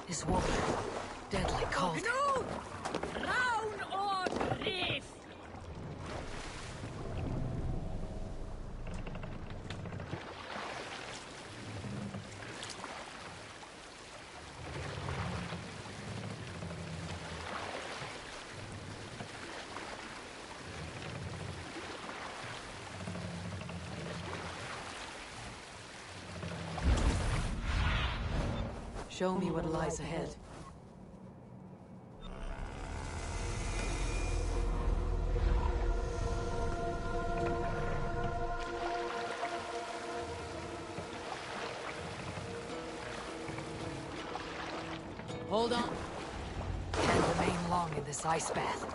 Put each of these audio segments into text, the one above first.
This water, deadly cold. No! Round or reef! Show me what lies ahead. Hold on. Can't remain long in this ice bath.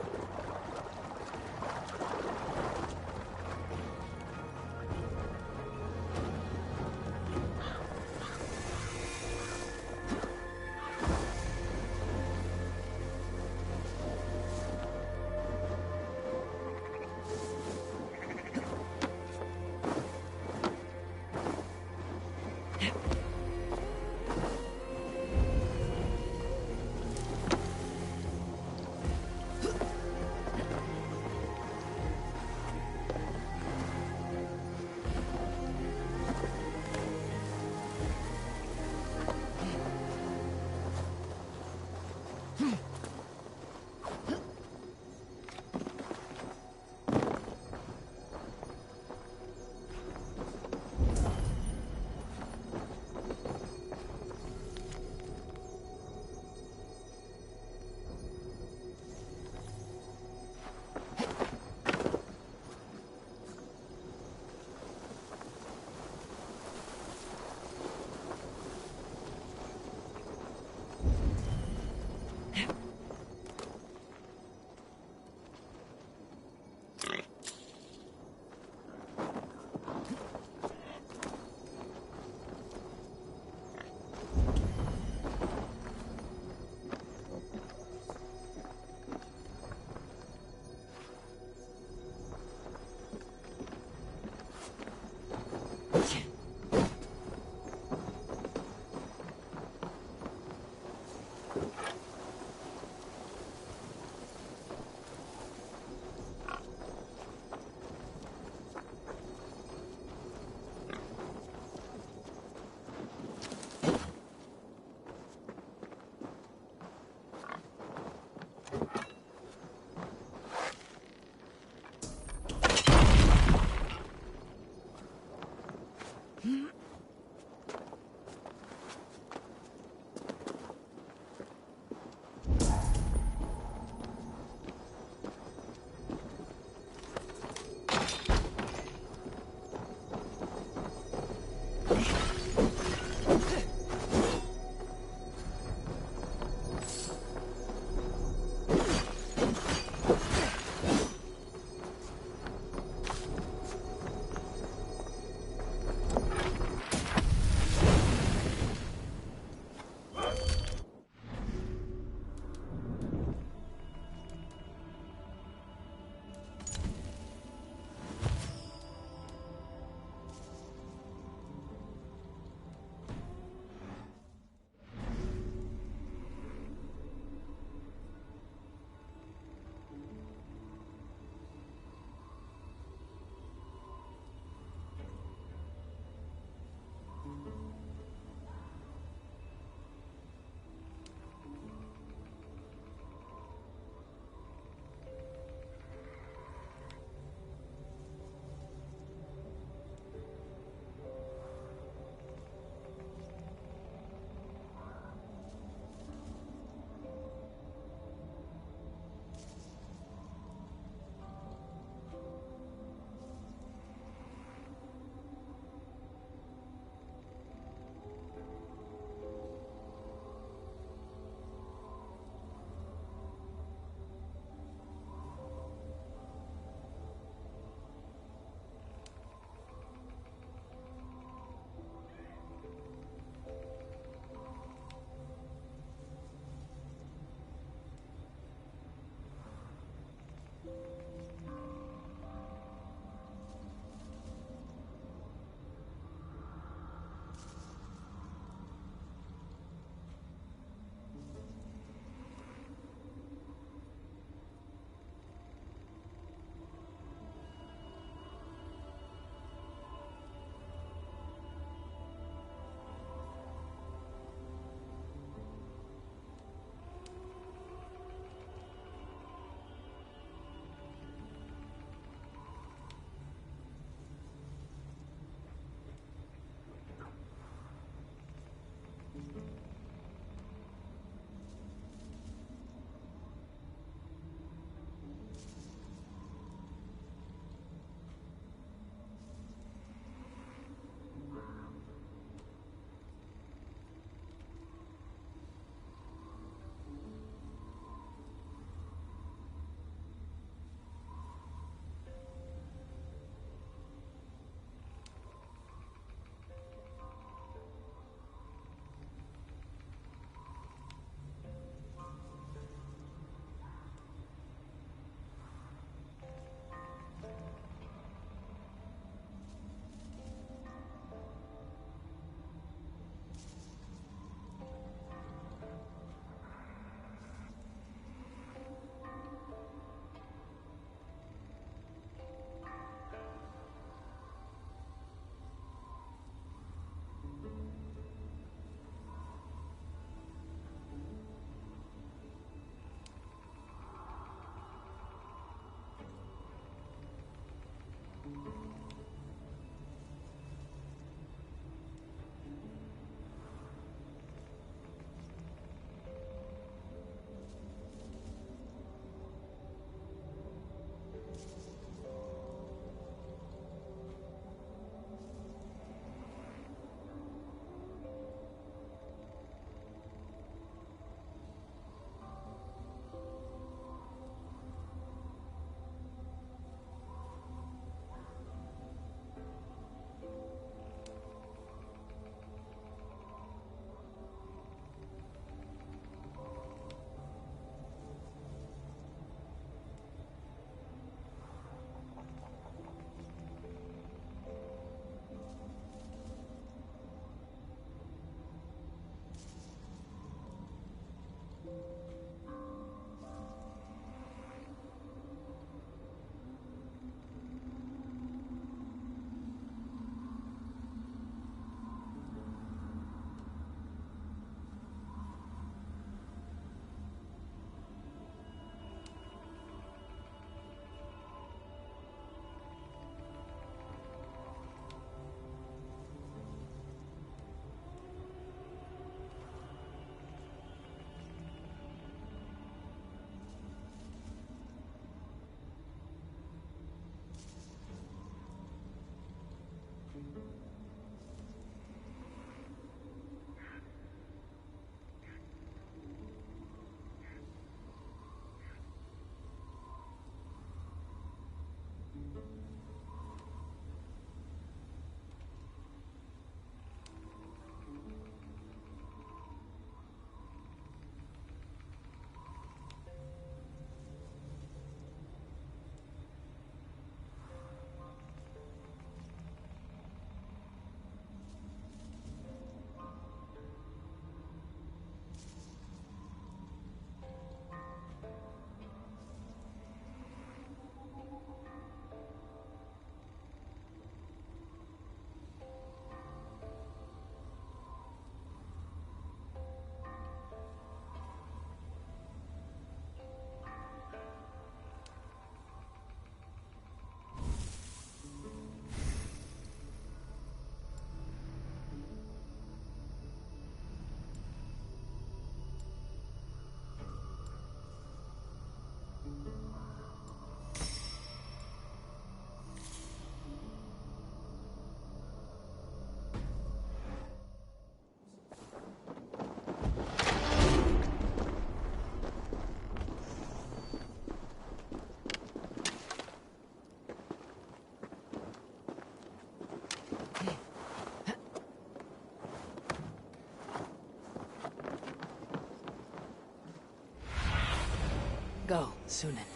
Go, Sunan.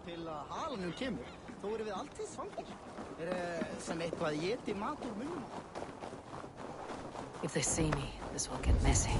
Til að halanum kemur, þó erum við alltið svangir. Sem eitthvað éti mat úr munnum. If they see me, this will get messy.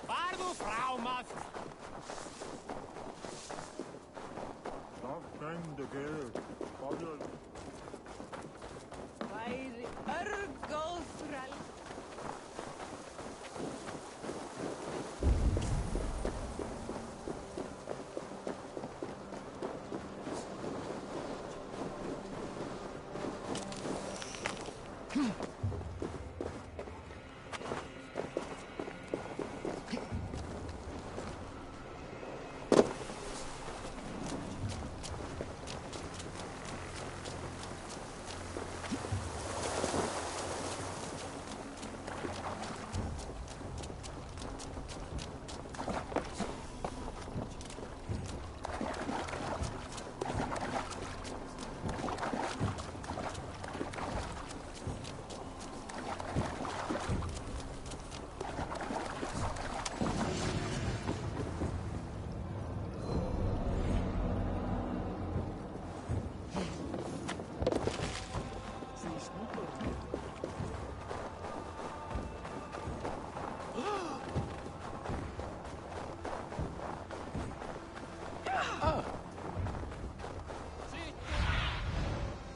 Farðu frá maður! Væri örgóð þræl.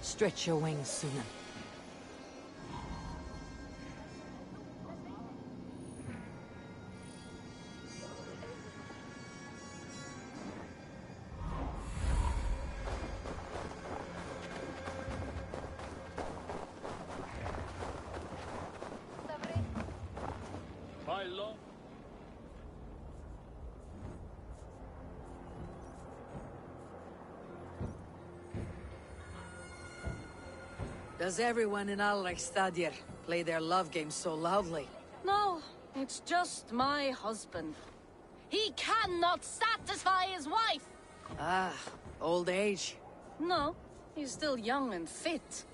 Stretch your wings, Sunan. Baila. Does everyone in Al-Rextadir play their love game so loudly? No, it's just my husband. He cannot satisfy his wife! Ah, old age. No, he's still young and fit.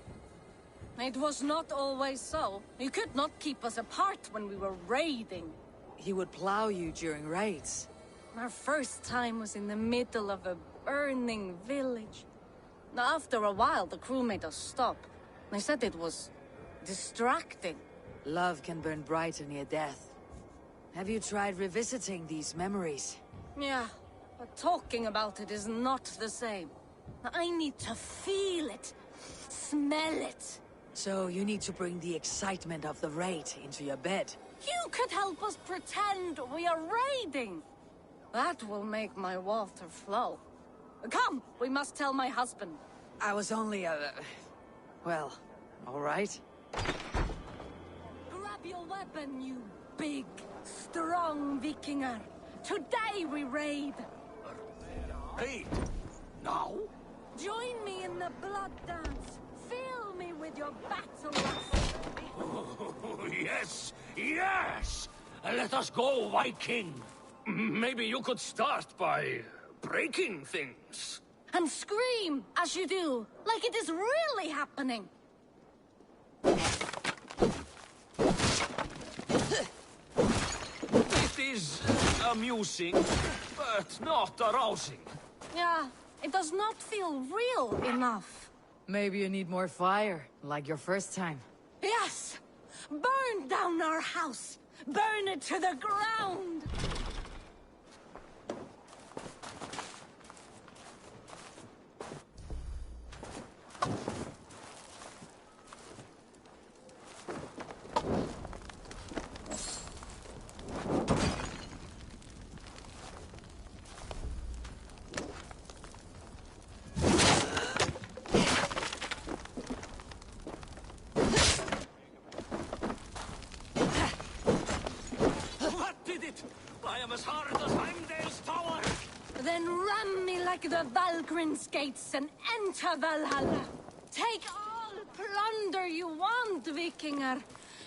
It was not always so. He could not keep us apart when we were raiding. He would plow you during raids. Our first time was in the middle of a burning village. After a while, the crew made us stop. They said it was distracting. Love can burn brighter near death. Have you tried revisiting these memories? Yeah, but talking about it is not the same. I need to feel it, smell it. So you need to bring the excitement of the raid into your bed. You could help us pretend we are raiding. That will make my water flow. Come, we must tell my husband. I was only well, all right. Grab your weapon, you big, strong Vikinger. Today we raid. Raid? Now? Join me in your battle lust. Oh, yes, yes! Let us go, Viking. Maybe you could start by breaking things. And scream as you do, like it is really happening. It is amusing, but not arousing. Yeah, it does not feel real enough. Maybe you need more fire, like your first time. Yes! Burn down our house! Burn it to the ground! I am as hard as Heimdall's tower! Then ram me like the Valkyrin's gates and enter Valhalla. Take all plunder you want, Vikinger.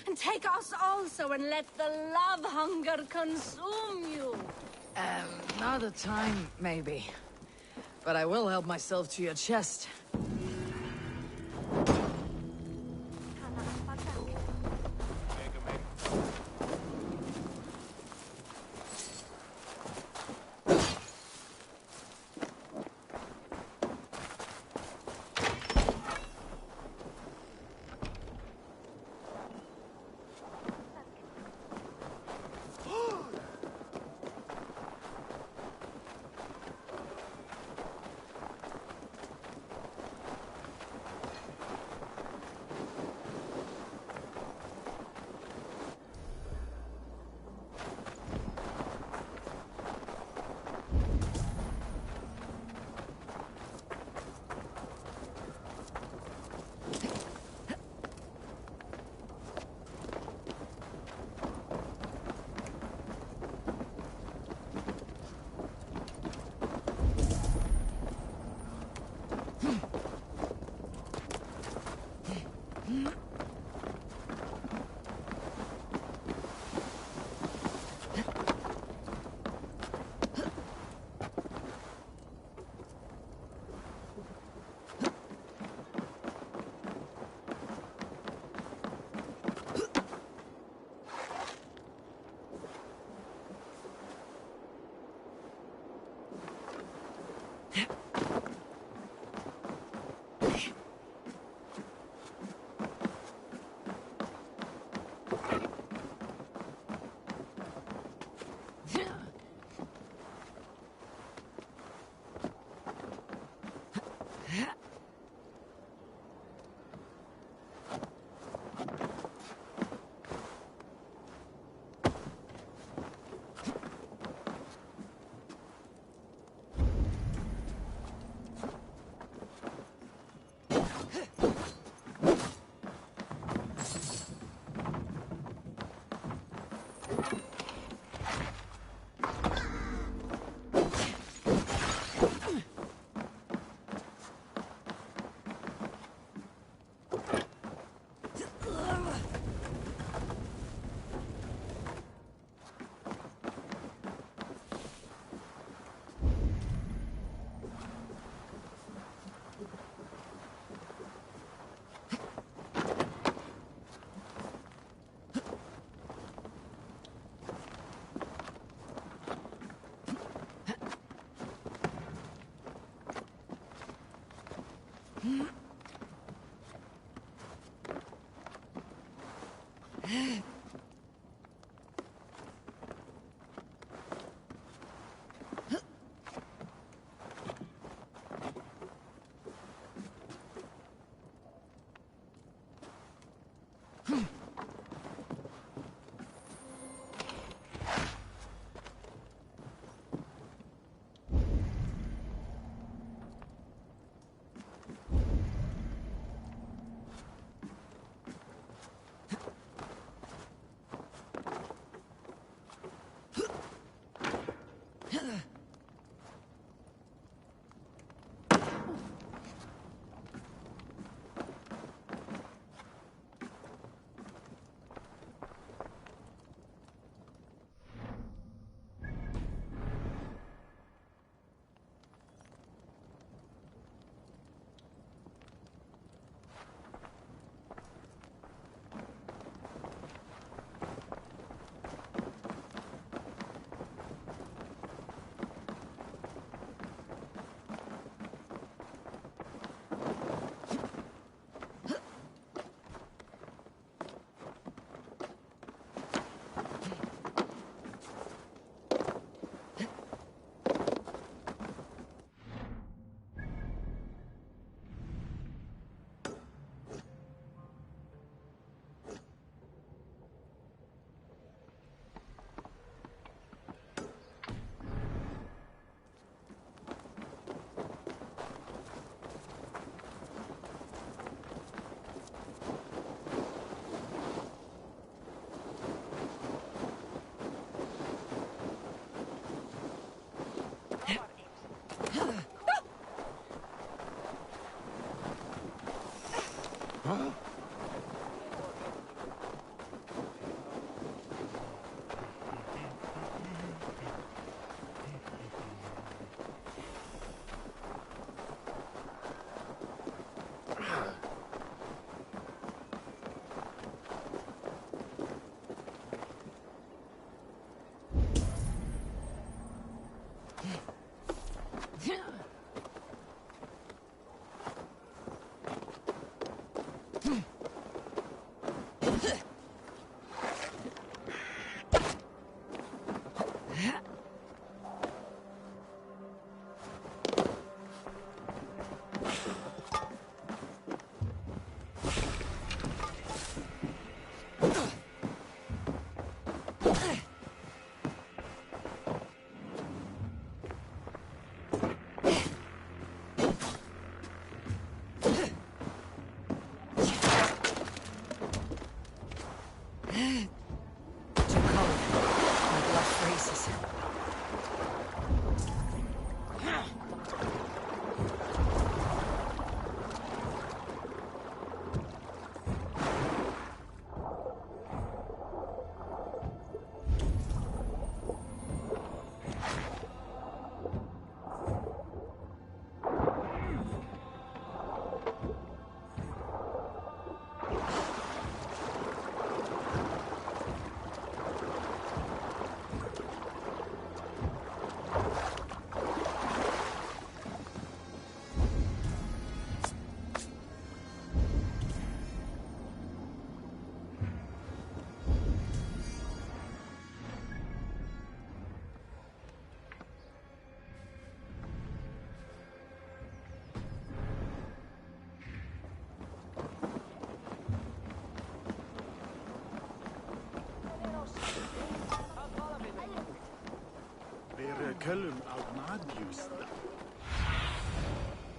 And take us also and let the love hunger consume you. Another time, maybe. But I will help myself to your chest.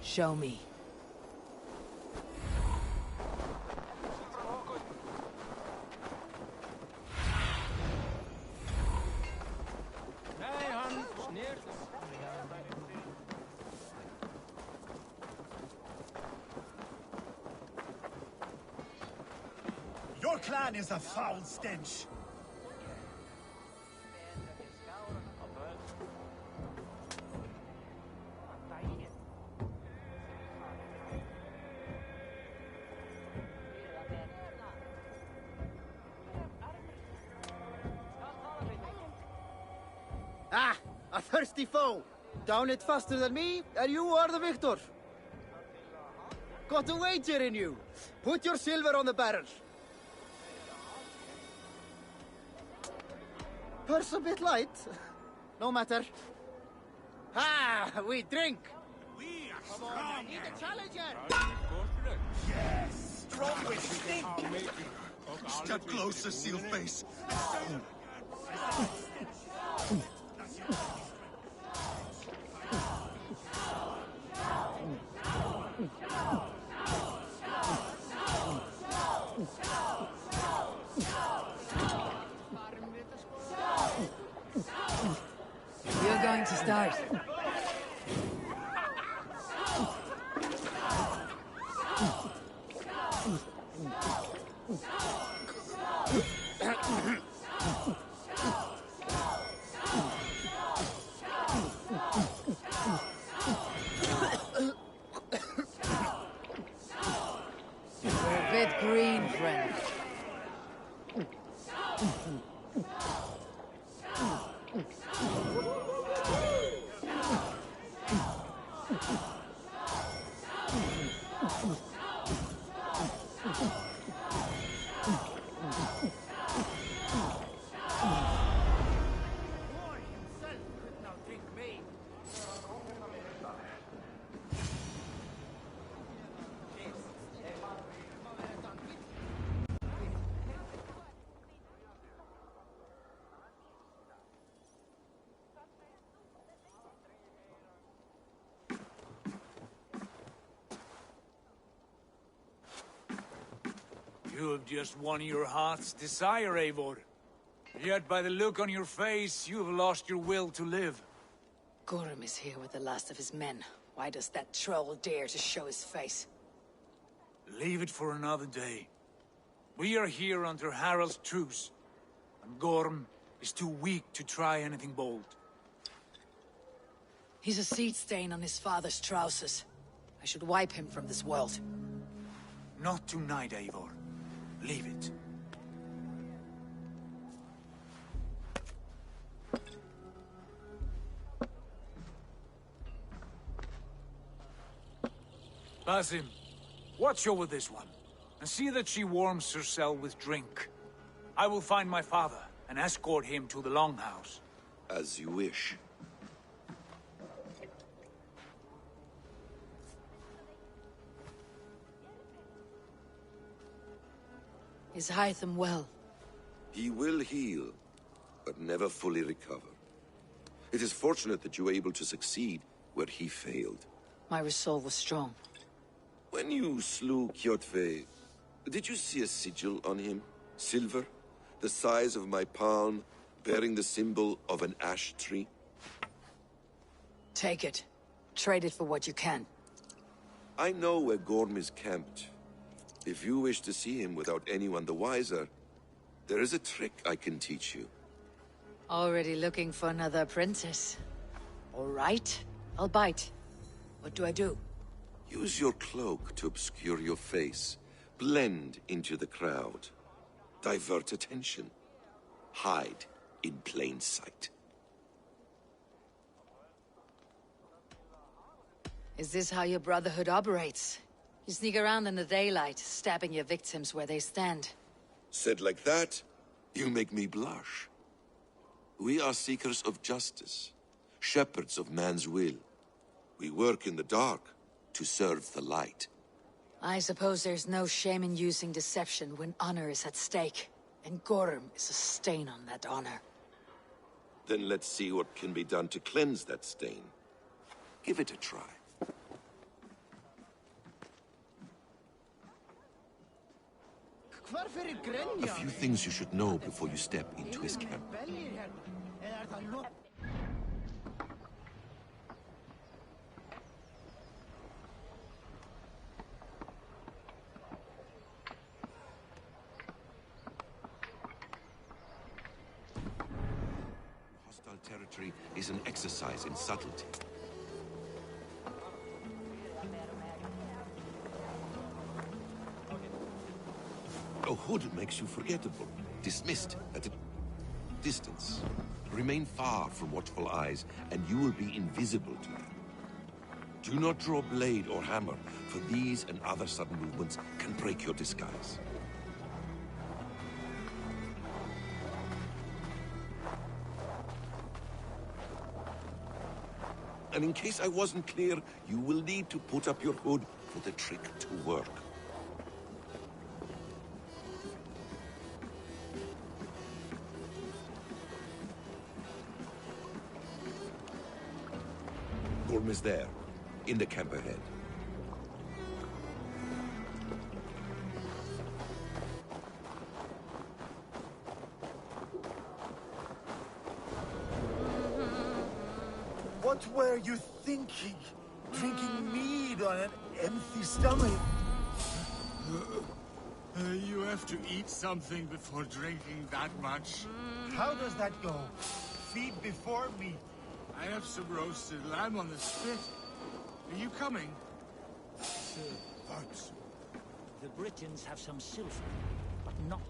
Show me. Your clan is a foul stench. Ah, a thirsty foe. Down it faster than me, and you are the victor. Got a wager in you. Put your silver on the barrel. Purse a bit light. No matter. Ah, we drink. We are strong. Need a challenger. Yes. Strong with stink. Step closer, seal face. You're going to start. You're a bit green, friend. You have just won your heart's desire, Eivor. Yet by the look on your face, you have lost your will to live. Gorm is here with the last of his men. Why does that troll dare to show his face? Leave it for another day. We are here under Harald's truce, and Gorm is too weak to try anything bold. He's a seed stain on his father's trousers. I should wipe him from this world. Not tonight, Eivor. Leave it. Basim, watch over this one, and see that she warms herself with drink. I will find my father and escort him to the Longhouse. As you wish. Is Hytham well? He will heal, but never fully recover. It is fortunate that you were able to succeed where he failed. My resolve was strong. When you slew Kjotve, did you see a sigil on him? Silver? The size of my palm, bearing the symbol of an ash tree? Take it. Trade it for what you can. I know where Gorm is camped. If you wish to see him without anyone the wiser, there is a trick I can teach you. Already looking for another apprentice. All right, I'll bite. What do I do? Use your cloak to obscure your face. Blend into the crowd. Divert attention. Hide in plain sight. Is this how your Brotherhood operates? You sneak around in the daylight, stabbing your victims where they stand. Said like that, you make me blush. We are seekers of justice, shepherds of man's will. We work in the dark to serve the light. I suppose there's no shame in using deception when honor is at stake, and Gorm is a stain on that honor. Then let's see what can be done to cleanse that stain. Give it a try. A few things you should know before you step into his camp. Hostile territory is an exercise in subtlety. A hood makes you forgettable, dismissed at a distance. Remain far from watchful eyes, and you will be invisible to them. Do not draw blade or hammer, for these and other sudden movements can break your disguise. And in case I wasn't clear, you will need to put up your hood for the trick to work. Gorm is there, in the camp ahead. What were you thinking? Drinking mead on an empty stomach? You have to eat something before drinking that much. How does that go? Feed before meat. I have some roasted lamb on the spit. Are you coming? Thanks. The Britons have some silver, but not...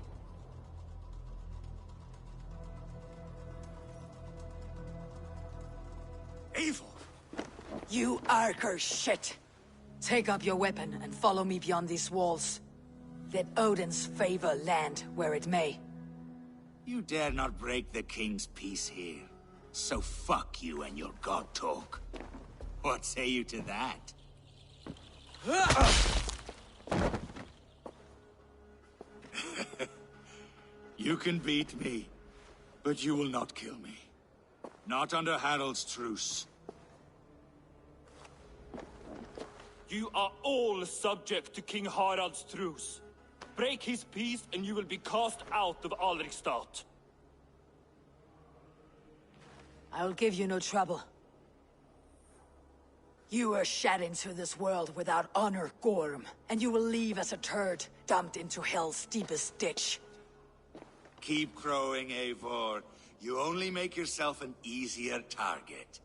Evil! You Arker shit! Take up your weapon and follow me beyond these walls. Let Odin's favor land where it may. You dare not break the king's peace here. So fuck you and your god talk. What say you to that? You can beat me, but you will not kill me. Not under Harald's truce. You are all subject to King Harald's truce. Break his peace and you will be cast out of Alrikstad. I'll give you no trouble. You were shed into this world without honor, Gorm, and you will leave as a turd, dumped into hell's deepest ditch. Keep crowing, Eivor. You only make yourself an easier target.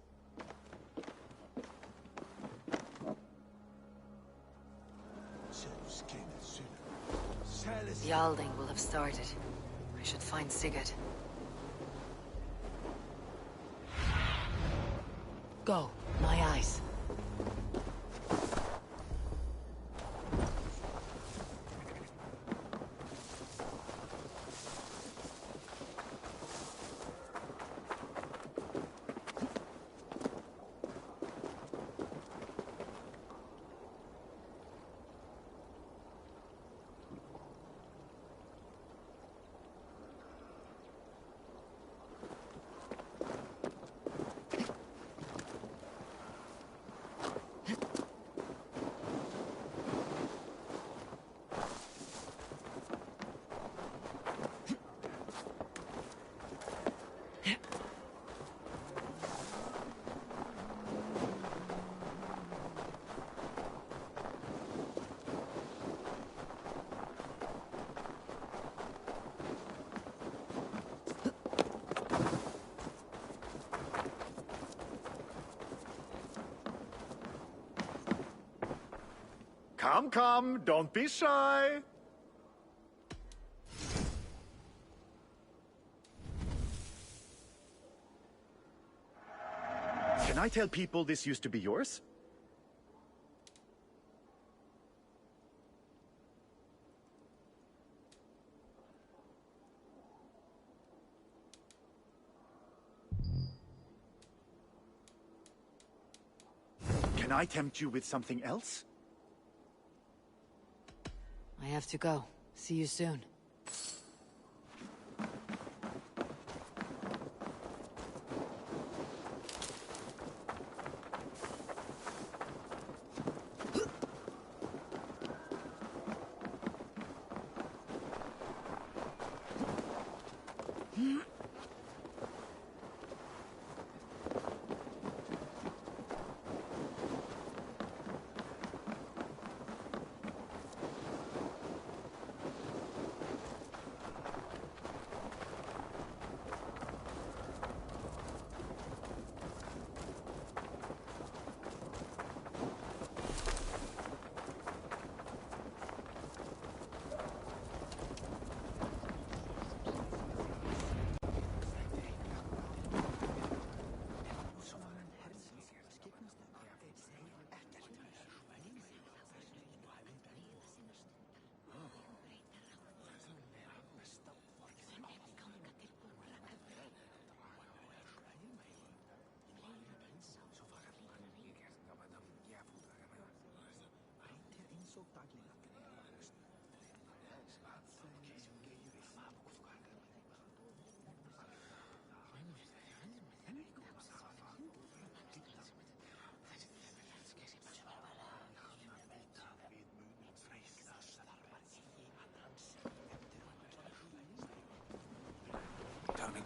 The Alding will have started. I should find Sigurd. Go, my eyes. Come, come, don't be shy. Can I tell people this used to be yours? Can I tempt you with something else? I have to go. See you soon.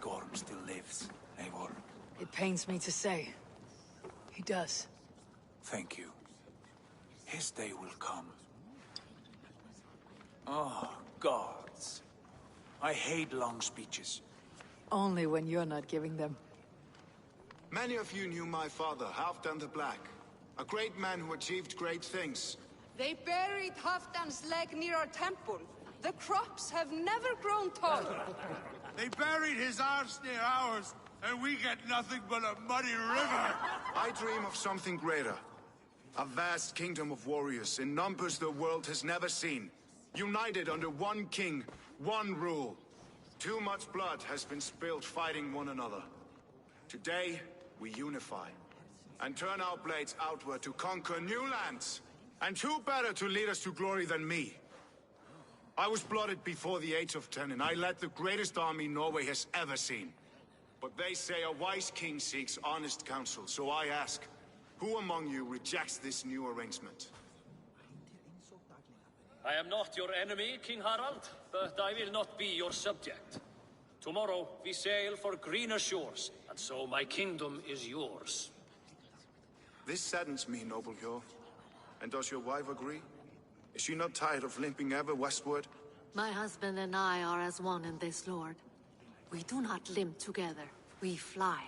Gorm still lives, Eivor. It pains me to say. He does. Thank you. His day will come. Oh, gods. I hate long speeches. Only when you're not giving them. Many of you knew my father, Halfdan the Black. A great man who achieved great things. They buried Halfdan's leg near our temple. The crops have never grown taller. They buried his arse near ours, and we get nothing but a muddy river. I dream of something greater. A vast kingdom of warriors in numbers the world has never seen. United under one king, one rule. Too much blood has been spilled fighting one another. Today, we unify. And turn our blades outward to conquer new lands. And who better to lead us to glory than me? I was blooded before the age of 10, and I led the greatest army Norway has ever seen. But they say a wise king seeks honest counsel, so I ask, who among you rejects this new arrangement? I am not your enemy, King Harald, but I will not be your subject. Tomorrow we sail for greener shores, and so my kingdom is yours. This saddens me, noble Yor. And does your wife agree? Is she not tired of limping ever westward? My husband and I are as one in this, Lord. We do not limp together. We fly.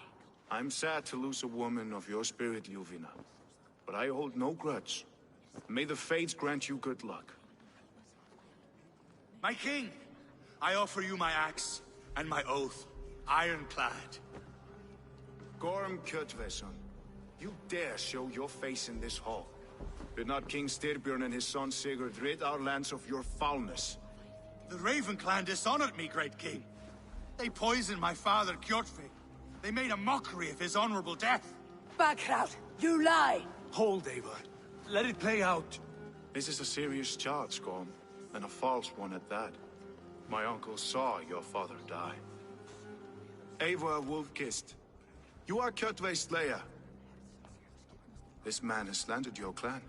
I'm sad to lose a woman of your spirit, Ljuvina. But I hold no grudge. May the fates grant you good luck. My king, I offer you my axe and my oath, ironclad. Gorm Kjotveson, you dare show your face in this hall. Did not King Styrbjörn and his son Sigurd rid our lands of your foulness? The Raven clan dishonored me, great king. They poisoned my father, Kjotve. They made a mockery of his honorable death. Backhout, you lie! Hold, Eivor. Let it play out. This is a serious charge, Gorm, and a false one at that. My uncle saw your father die. Eivor Wolf-Kissed, you are Kjotve's slayer. This man has slandered your clan.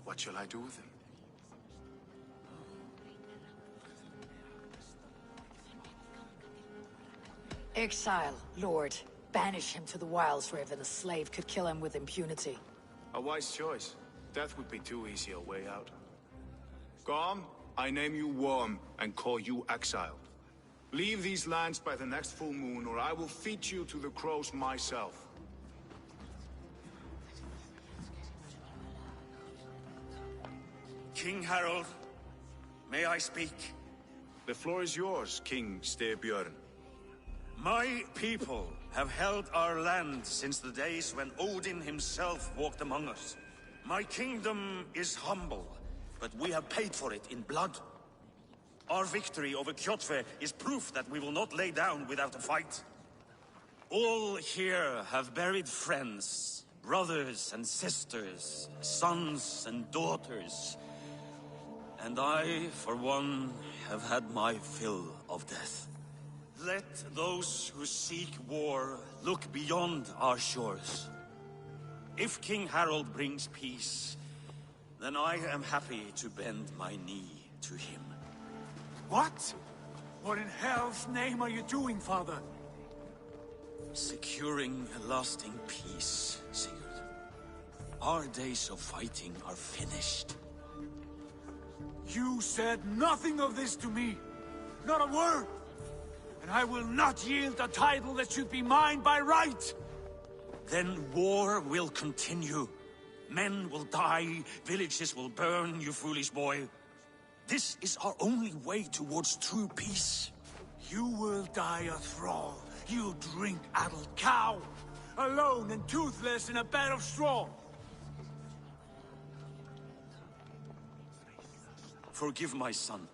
What shall I do with him? Exile, Lord. Banish him to the wilds where even a slave could kill him with impunity. A wise choice. Death would be too easy a way out. Gorm, I name you Worm and call you exiled. Leave these lands by the next full moon, or I will feed you to the crows myself. King Harold, may I speak? The floor is yours, King Styrbjörn. My people have held our land since the days when Odin himself walked among us. My kingdom is humble, but we have paid for it in blood. Our victory over Kjotve is proof that we will not lay down without a fight. All here have buried friends, brothers and sisters, sons and daughters. And I, for one, have had my fill of death. Let those who seek war look beyond our shores. If King Harold brings peace, then I am happy to bend my knee to him. What? What in hell's name are you doing, father? Securing a lasting peace, Sigurd. Our days of fighting are finished. You said nothing of this to me. Not a word. And I will not yield a title that should be mine by right. Then war will continue. Men will die, villages will burn, you foolish boy. This is our only way towards true peace. You will die a thrall. You drink-addled cow. Alone and toothless in a bed of straw. Forgive my son.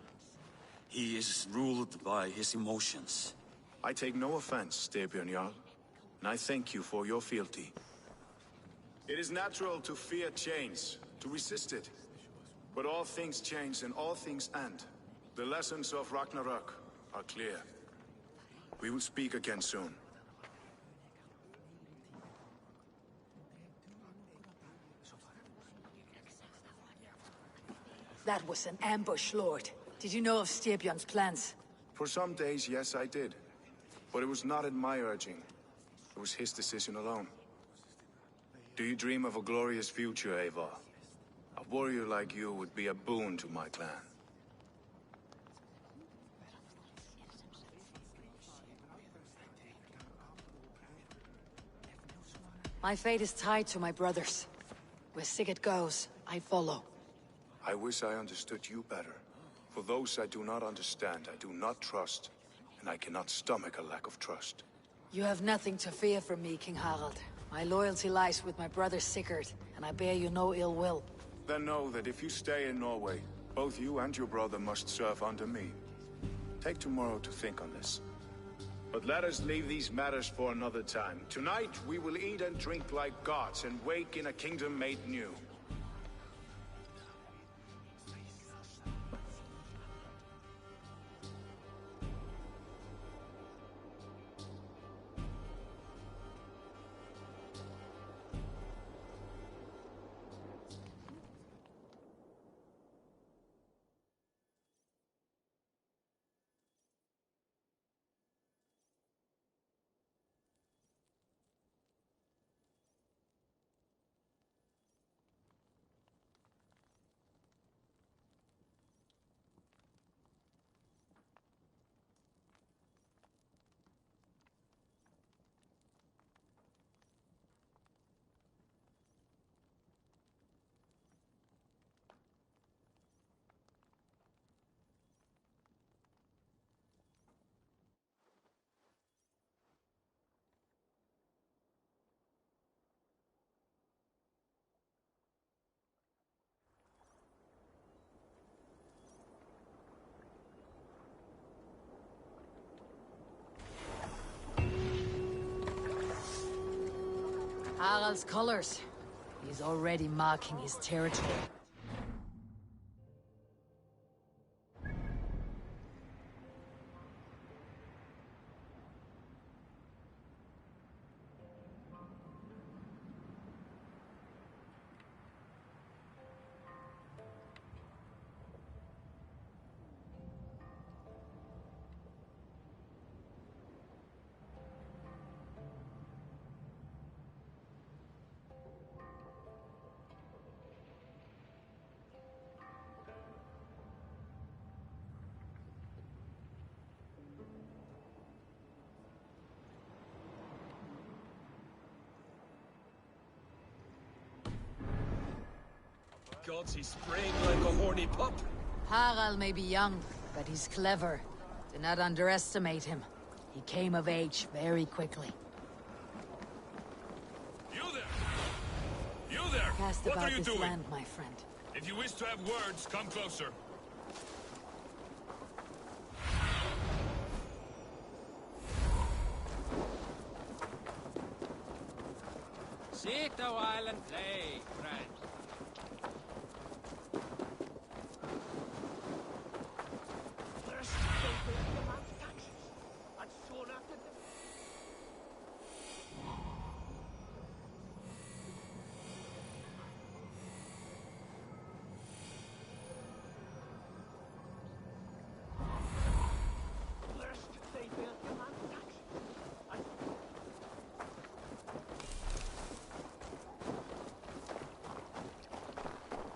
He is ruled by his emotions. I take no offense, Styrbjörn Jarl, and I thank you for your fealty. It is natural to fear change, to resist it. But all things change and all things end. The lessons of Ragnarok are clear. We will speak again soon. That was an ambush, Lord. Did you know of Styrbjörn's plans? For some days, yes, I did. But it was not at my urging. It was his decision alone. Do you dream of a glorious future, Eivor? A warrior like you would be a boon to my clan. My fate is tied to my brothers. Where Sigurd goes, I follow. I wish I understood you better. For those I do not understand, I do not trust, and I cannot stomach a lack of trust. You have nothing to fear from me, King Harald. My loyalty lies with my brother Sigurd, and I bear you no ill will. Then know that if you stay in Norway, both you and your brother must serve under me. Take tomorrow to think on this. But let us leave these matters for another time. Tonight, we will eat and drink like gods and wake in a kingdom made new. Harald's colors. He's already marking his territory. Gods, he's spraying like a horny pup. Harald may be young, but he's clever. Do not underestimate him. He came of age very quickly. You there! You there! Cast What about are you this doing? land, my friend. If you wish to have words, come closer. Sit a while and play, friend.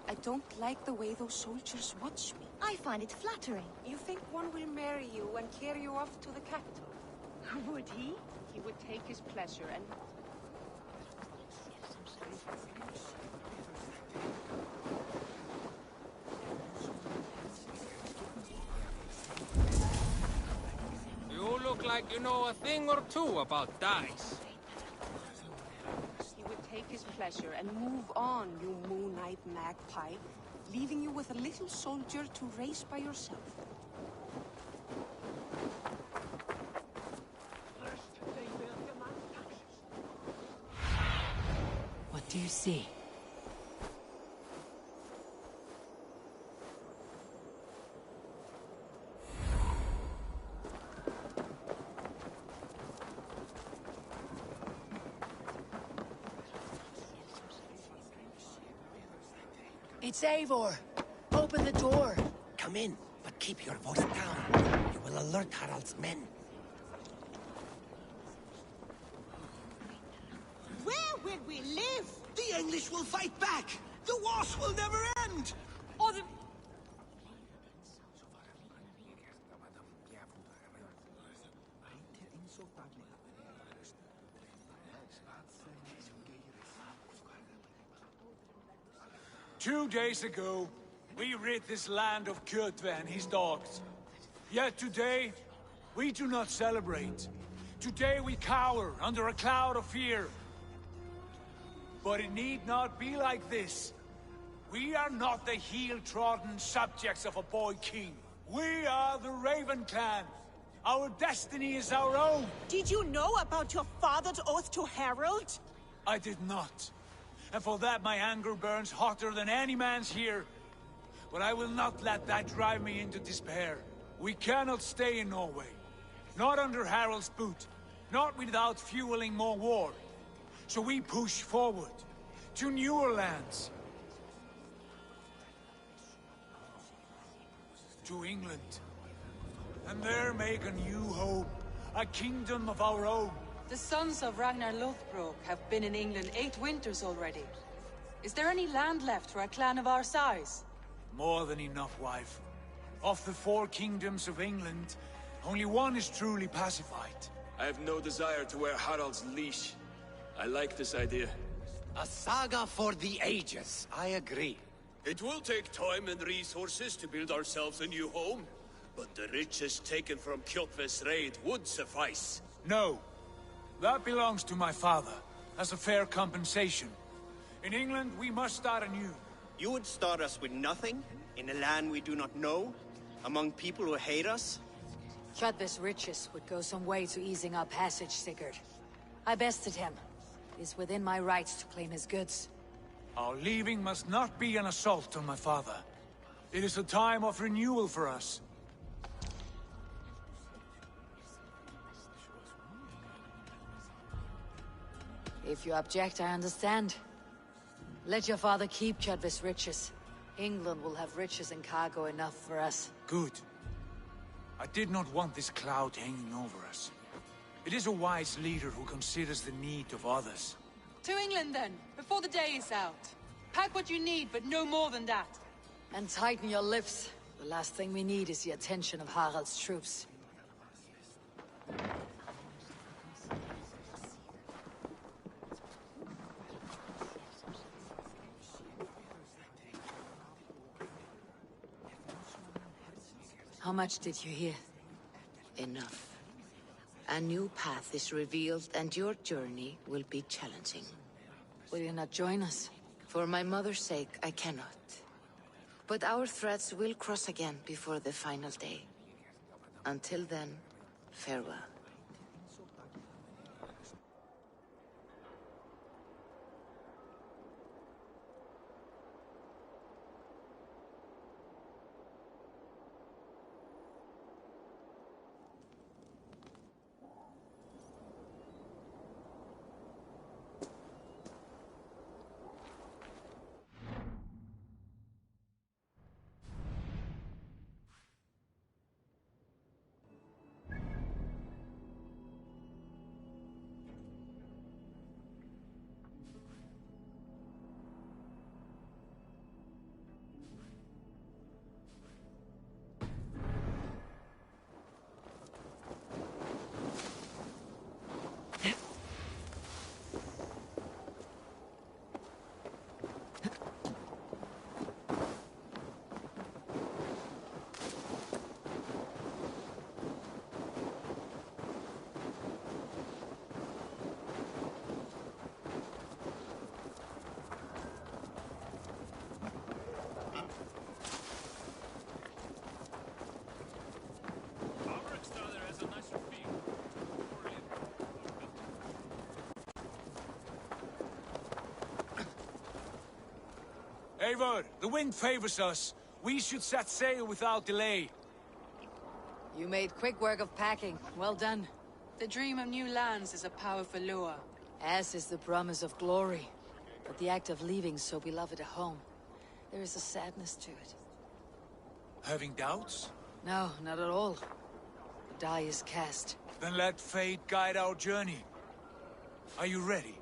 I don't like the way those soldiers watch me. I find it flattering. You think one will marry you and carry you off to the capital? Would he? He would take his pleasure and... You look like you know a thing or two about dice. He would take his pleasure and move on, you moon-eyed magpie, leaving you with a little soldier to race by yourself. What do you see? It's Eivor! Open the door! Come in, but keep your voice down. You will alert Harald's men. Where will we live? The English will fight back! The wars will never end! Or the... Two days ago, we rid this land of Kjotve and his dogs. Yet today, we do not celebrate. Today we cower under a cloud of fear. But it need not be like this. We are not the heel-trodden subjects of a boy king. We are the Raven clan. Our destiny is our own. Did you know about your father's oath to Harold? I did not. And for that my anger burns hotter than any man's here. But I will not let that drive me into despair. We cannot stay in Norway. Not under Harald's boot. Not without fueling more war. So we push forward. To newer lands. To England. And there make a new home. A kingdom of our own. The sons of Ragnar Lothbrok have been in England 8 winters already. Is there any land left for a clan of our size? More than enough, wife. Of the 4 kingdoms of England, only one is truly pacified. I have no desire to wear Harald's leash. I like this idea. A saga for the ages, I agree. It will take time and resources to build ourselves a new home, but the riches taken from Kjotve's raid would suffice. No. That belongs to my father, as a fair compensation. In England, we must start anew. You would start us with nothing? In a land we do not know? Among people who hate us? Kjotve's riches would go some way to easing our passage, Sigurd. I bested him. It is within my rights to claim his goods. Our leaving must not be an assault on my father. It is a time of renewal for us. If you object, I understand. Let your father keep Kjotve's riches. England will have riches and cargo enough for us. Good. I did not want this cloud hanging over us. It is a wise leader who considers the need of others. To England, then, before the day is out. Pack what you need, but no more than that. And tighten your lips. The last thing we need is the attention of Harald's troops. How much did you hear? Enough. A new path is revealed, and your journey will be challenging. Will you not join us? For my mother's sake, I cannot. But our threads will cross again before the final day. Until then, farewell. Eivor, the wind favors us. We should set sail without delay. You made quick work of packing. Well done. The dream of new lands is a powerful lure. As is the promise of glory. But the act of leaving so beloved a home, there is a sadness to it. Having doubts? No, not at all. The die is cast. Then let fate guide our journey. Are you ready?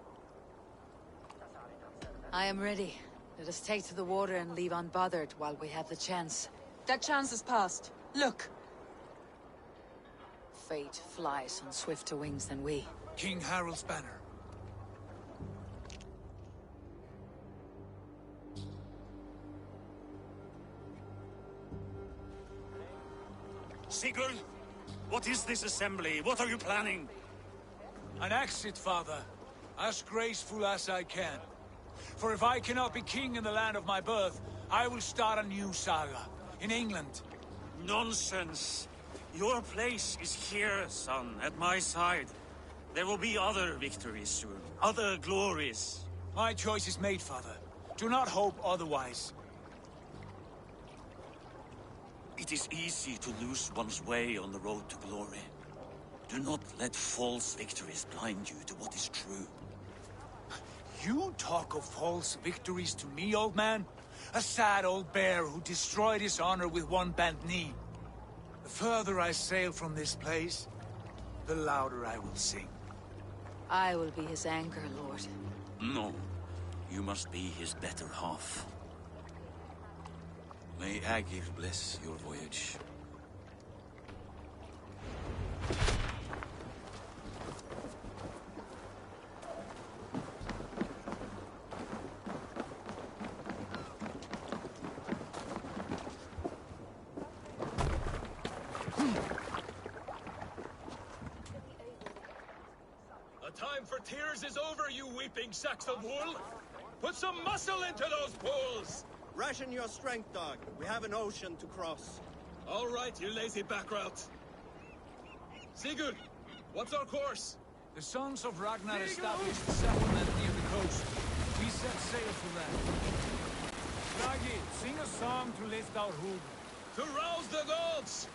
I am ready. Let us take to the water and leave unbothered while we have the chance. That chance is past. Look! Fate flies on swifter wings than we. King Harald's banner. Sigurd, what is this assembly? What are you planning? An exit, father. As graceful as I can. For if I cannot be king in the land of my birth, I will start a new saga. In England. Nonsense. Your place is here, son, at my side. There will be other victories soon. Other glories. My choice is made, father. Do not hope otherwise. It is easy to lose one's way on the road to glory. Do not let false victories blind you to what is true. You talk of false victories to me, old man? A sad old bear who destroyed his honor with one bent knee. The further I sail from this place, the louder I will sing. I will be his anchor, Lord. No. You must be his better half. May Agir bless your voyage. The time for tears is over, you weeping sacks of wool! Put some muscle into those pulls! Ration your strength, dog. We have an ocean to cross. All right, you lazy backrout. Sigurd, what's our course? The sons of Ragnar established a settlement near the coast. We set sail for that. Ragi, sing a song to lift our hood. To rouse the gods!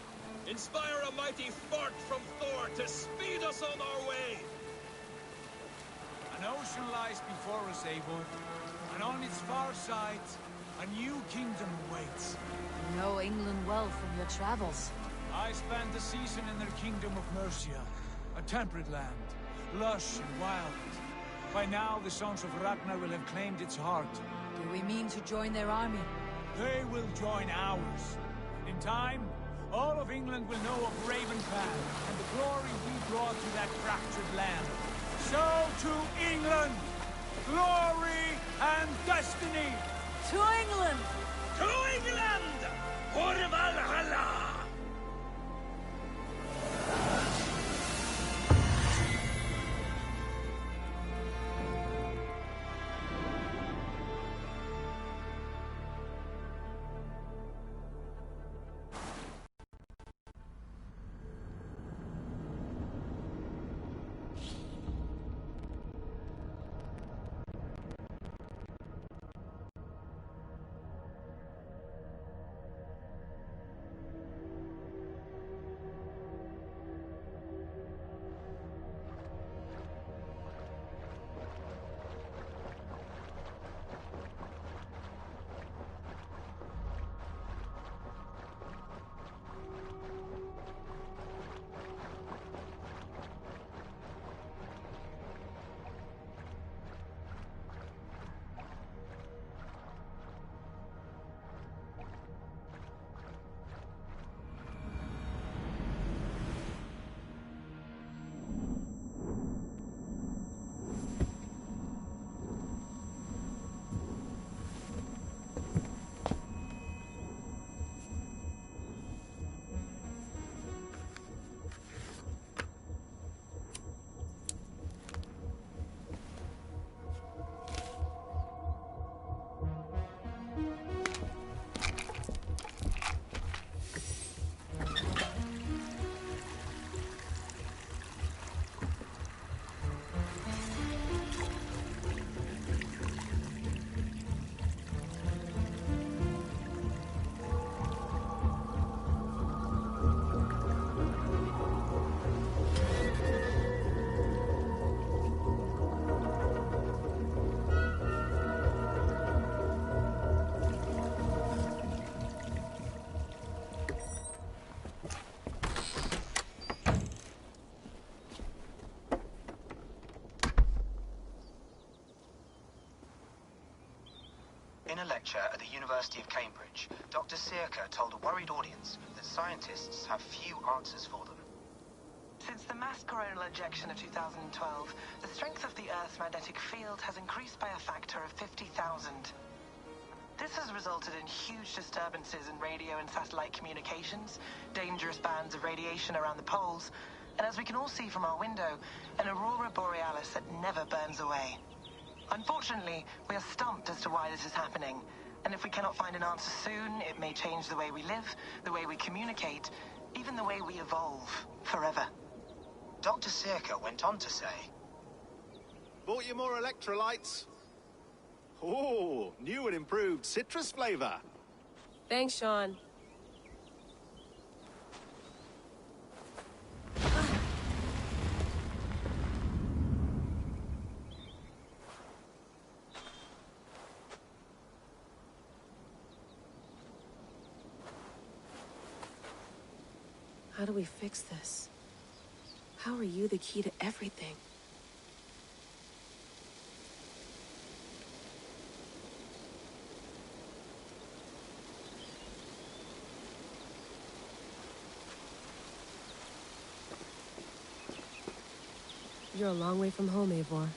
Inspire a mighty fart from Thor to speed us on our way! An ocean lies before us, Eivor, and on its far side, a new kingdom awaits. You know England well from your travels. I spent a season in their kingdom of Mercia, a temperate land, lush and wild. By now, the sons of Ragnar will have claimed its heart. Do we mean to join their army? They will join ours. In time, all of England will know of Ravenpan and the glory we brought to that fractured land. So to England! Glory and destiny! To England! To England! For Valhalla! In a lecture at the University of Cambridge, Dr. Sirka told a worried audience that scientists have few answers for them. Since the mass coronal ejection of 2012, the strength of the Earth's magnetic field has increased by a factor of 50,000. This has resulted in huge disturbances in radio and satellite communications, dangerous bands of radiation around the poles, and as we can all see from our window, an aurora borealis that never burns away. Unfortunately, we are stumped as to why this is happening, and if we cannot find an answer soon, it may change the way we live, the way we communicate, even the way we evolve, forever. Dr. Sirka went on to say, Bought you more electrolytes? Oh, new and improved citrus flavor. Thanks, Sean. How do we fix this? How are you the key to everything? You're a long way from home, Eivor.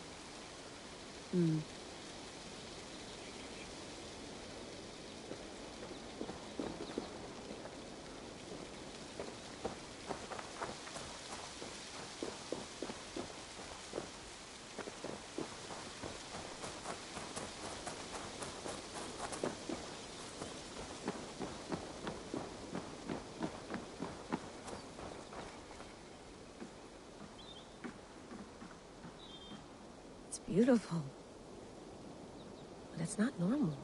Beautiful. But it's not normal.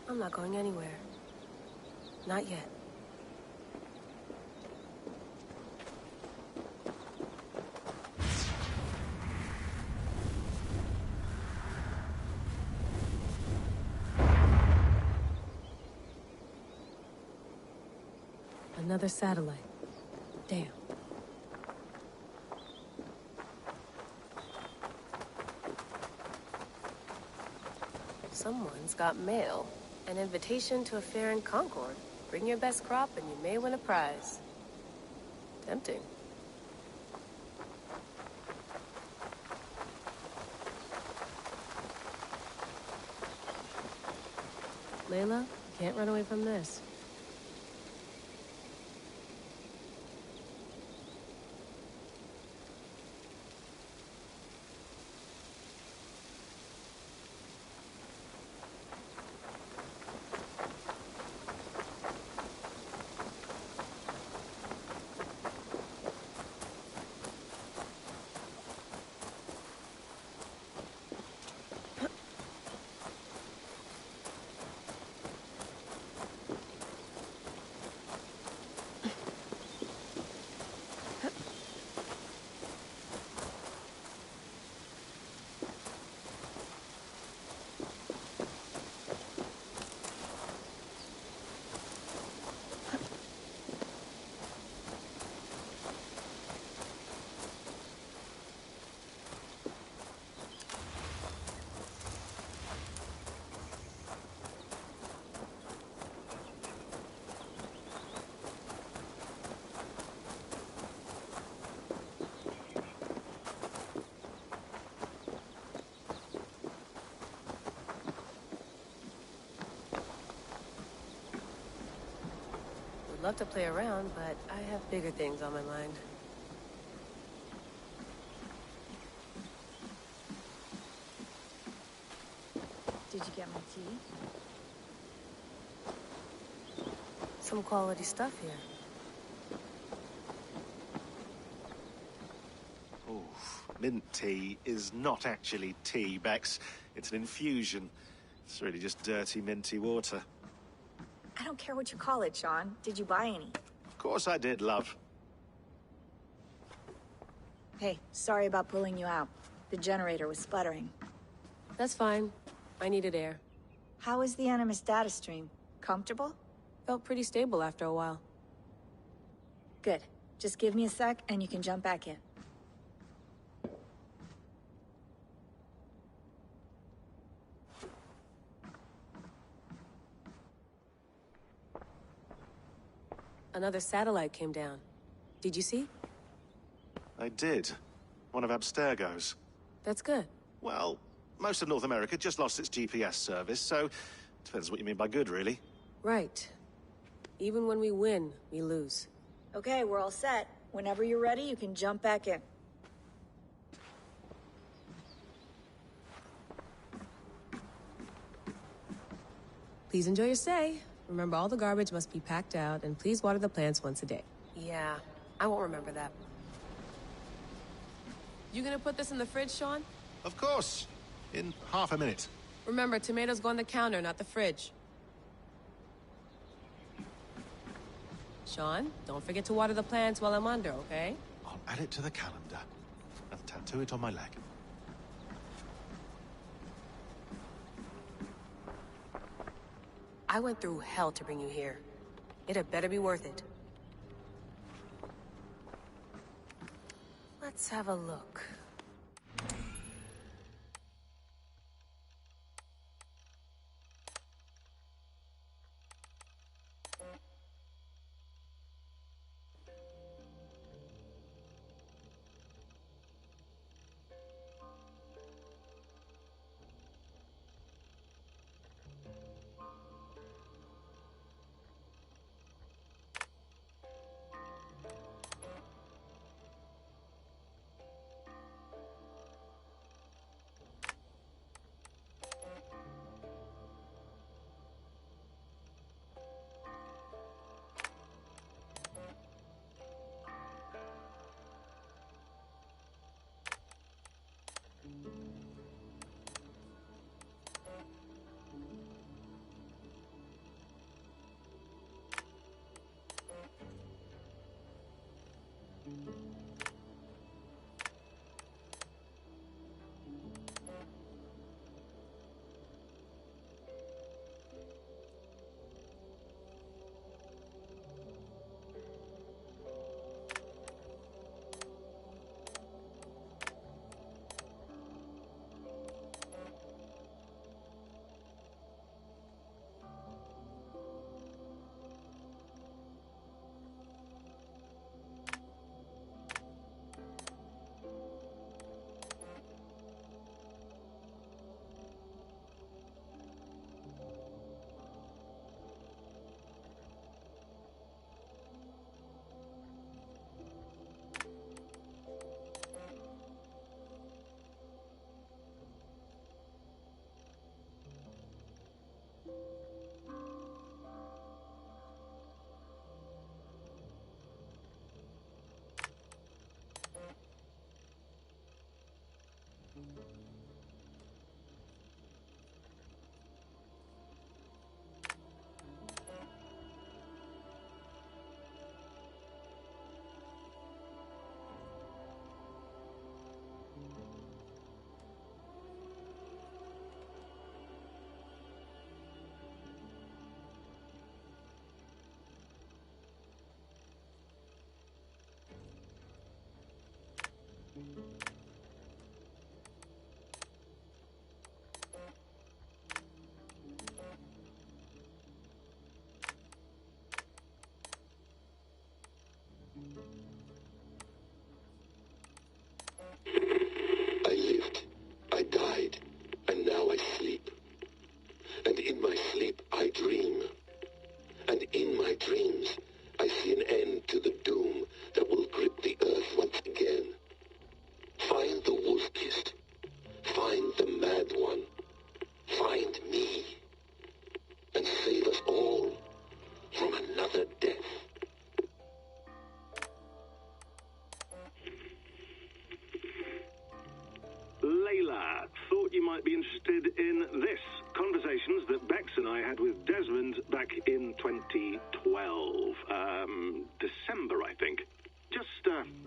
I'm not going anywhere. Not yet. Another satellite. Damn. Someone's got mail. An invitation to a fair in Concord. Bring your best crop and you may win a prize. Tempting. Layla, you can't run away from this. Would love to play around, but I have bigger things on my mind. Did you get my tea? Some quality stuff here. Mint tea is not actually tea, Bex. It's an infusion. It's really just dirty, minty water. I don't care what you call it, Sean. Did you buy any? Of course I did, love. Hey, sorry about pulling you out. The generator was sputtering. That's fine. I needed air. How is the Animus data stream? Comfortable? Felt pretty stable after a while. Good. Just give me a sec and you can jump back in. Another satellite came down. Did you see? I did. One of Abstergo's. That's good. Well, most of North America just lost its GPS service, so depends what you mean by good, really. Right. Even when we win, we lose. Okay, we're all set. Whenever you're ready, you can jump back in. Please enjoy your stay. Remember, all the garbage must be packed out, and please water the plants once a day. Yeah, I won't remember that. You gonna put this in the fridge, Sean? Of course. In half a minute. Remember, tomatoes go on the counter, not the fridge. Sean, don't forget to water the plants while I'm under, okay? I'll add it to the calendar and tattoo it on my leg. I went through hell to bring you here. It had better be worth it. Let's have a look. I lived, I died, and now I sleep. And in my sleep I dream. And in my dreams I see an end to the doom that will grip the earth once again. Find the wolf-kissed. Find the mad one. Find me. And save us all from another death. Layla, thought you might be interested in this. Conversations that Bex and I had with Desmond back in 2012. December, I think. Just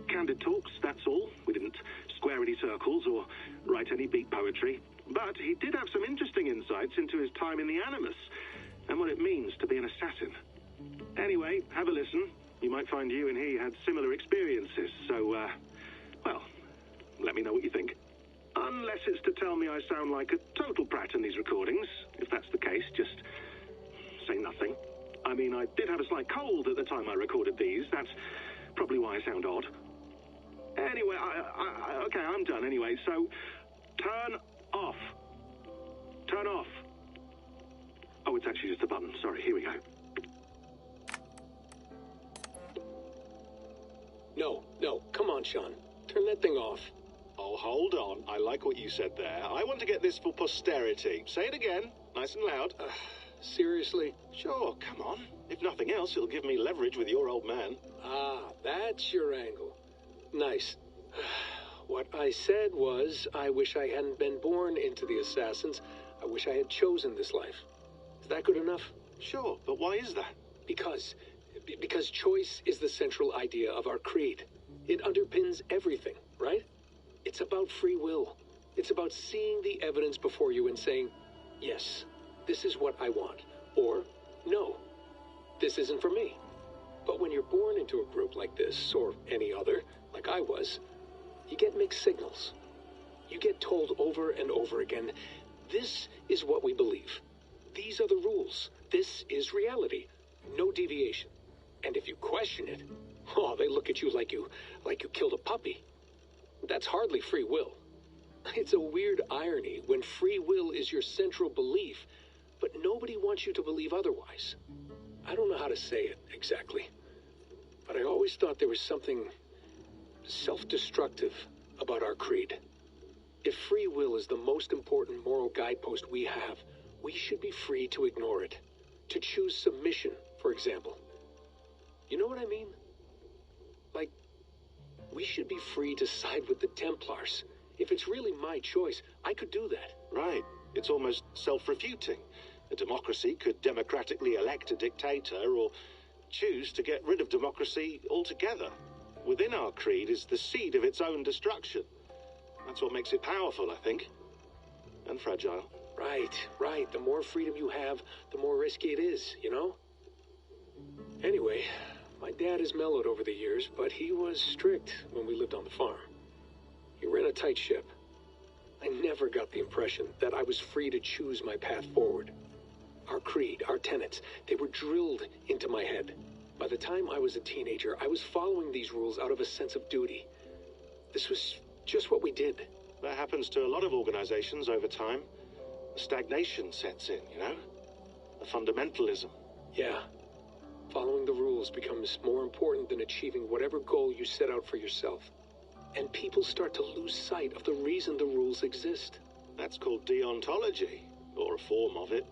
candid talks, that's all. We didn't square any circles or write any beat poetry. But he did have some interesting insights into his time in the Animus and what it means to be an assassin. Anyway, have a listen. You might find you and he had similar experiences. So, well, let me know what you think. Unless it's to tell me I sound like a total brat in these recordings. If that's the case, just say nothing. I mean, I did have a slight cold at the time I recorded these. That's probably why I sound odd. Anyway, okay, I'm done anyway. So, turn off. Turn off. Oh, it's actually just a button. Sorry, here we go. No, come on, Sean. Turn that thing off. Oh, hold on. I like what you said there. I want to get this for posterity. Say it again, nice and loud. Seriously? Sure, come on. If nothing else, it'll give me leverage with your old man. Ah, that's your angle. Nice. What I said was, I wish I hadn't been born into the Assassins. I wish I had chosen this life. Is that good enough? Sure, but why is that? Because choice is the central idea of our creed. It underpins everything, right? It's about free will. It's about seeing the evidence before you and saying, yes, this is what I want. Or, no, this isn't for me. But when you're born into a group like this, or any other, like I was, you get mixed signals. You get told over and over again, this is what we believe. These are the rules. This is reality. No deviation. And if you question it, oh, they look at you like you killed a puppy. That's hardly free will. It's a weird irony when free will is your central belief, but nobody wants you to believe otherwise. I don't know how to say it exactly, but I always thought there was something self-destructive about our creed. If free will is the most important moral guidepost we have, we should be free to ignore it. To choose submission, for example. You know what I mean? Like, we should be free to side with the Templars. If it's really my choice, I could do that. Right. It's almost self-refuting. A democracy could democratically elect a dictator or choose to get rid of democracy altogether. within our creed is the seed of its own destruction. That's what makes it powerful, I think. And fragile. Right. The more freedom you have, the more risky it is, you know? Anyway, my dad has mellowed over the years, but he was strict when we lived on the farm. He ran a tight ship. I never got the impression that I was free to choose my path forward. Our creed, our tenets, they were drilled into my head. By the time I was a teenager, I was following these rules out of a sense of duty. This was just what we did. That happens to a lot of organizations over time. A stagnation sets in, you know? A fundamentalism. Yeah. Following the rules becomes more important than achieving whatever goal you set out for yourself. And people start to lose sight of the reason the rules exist. That's called deontology, or a form of it.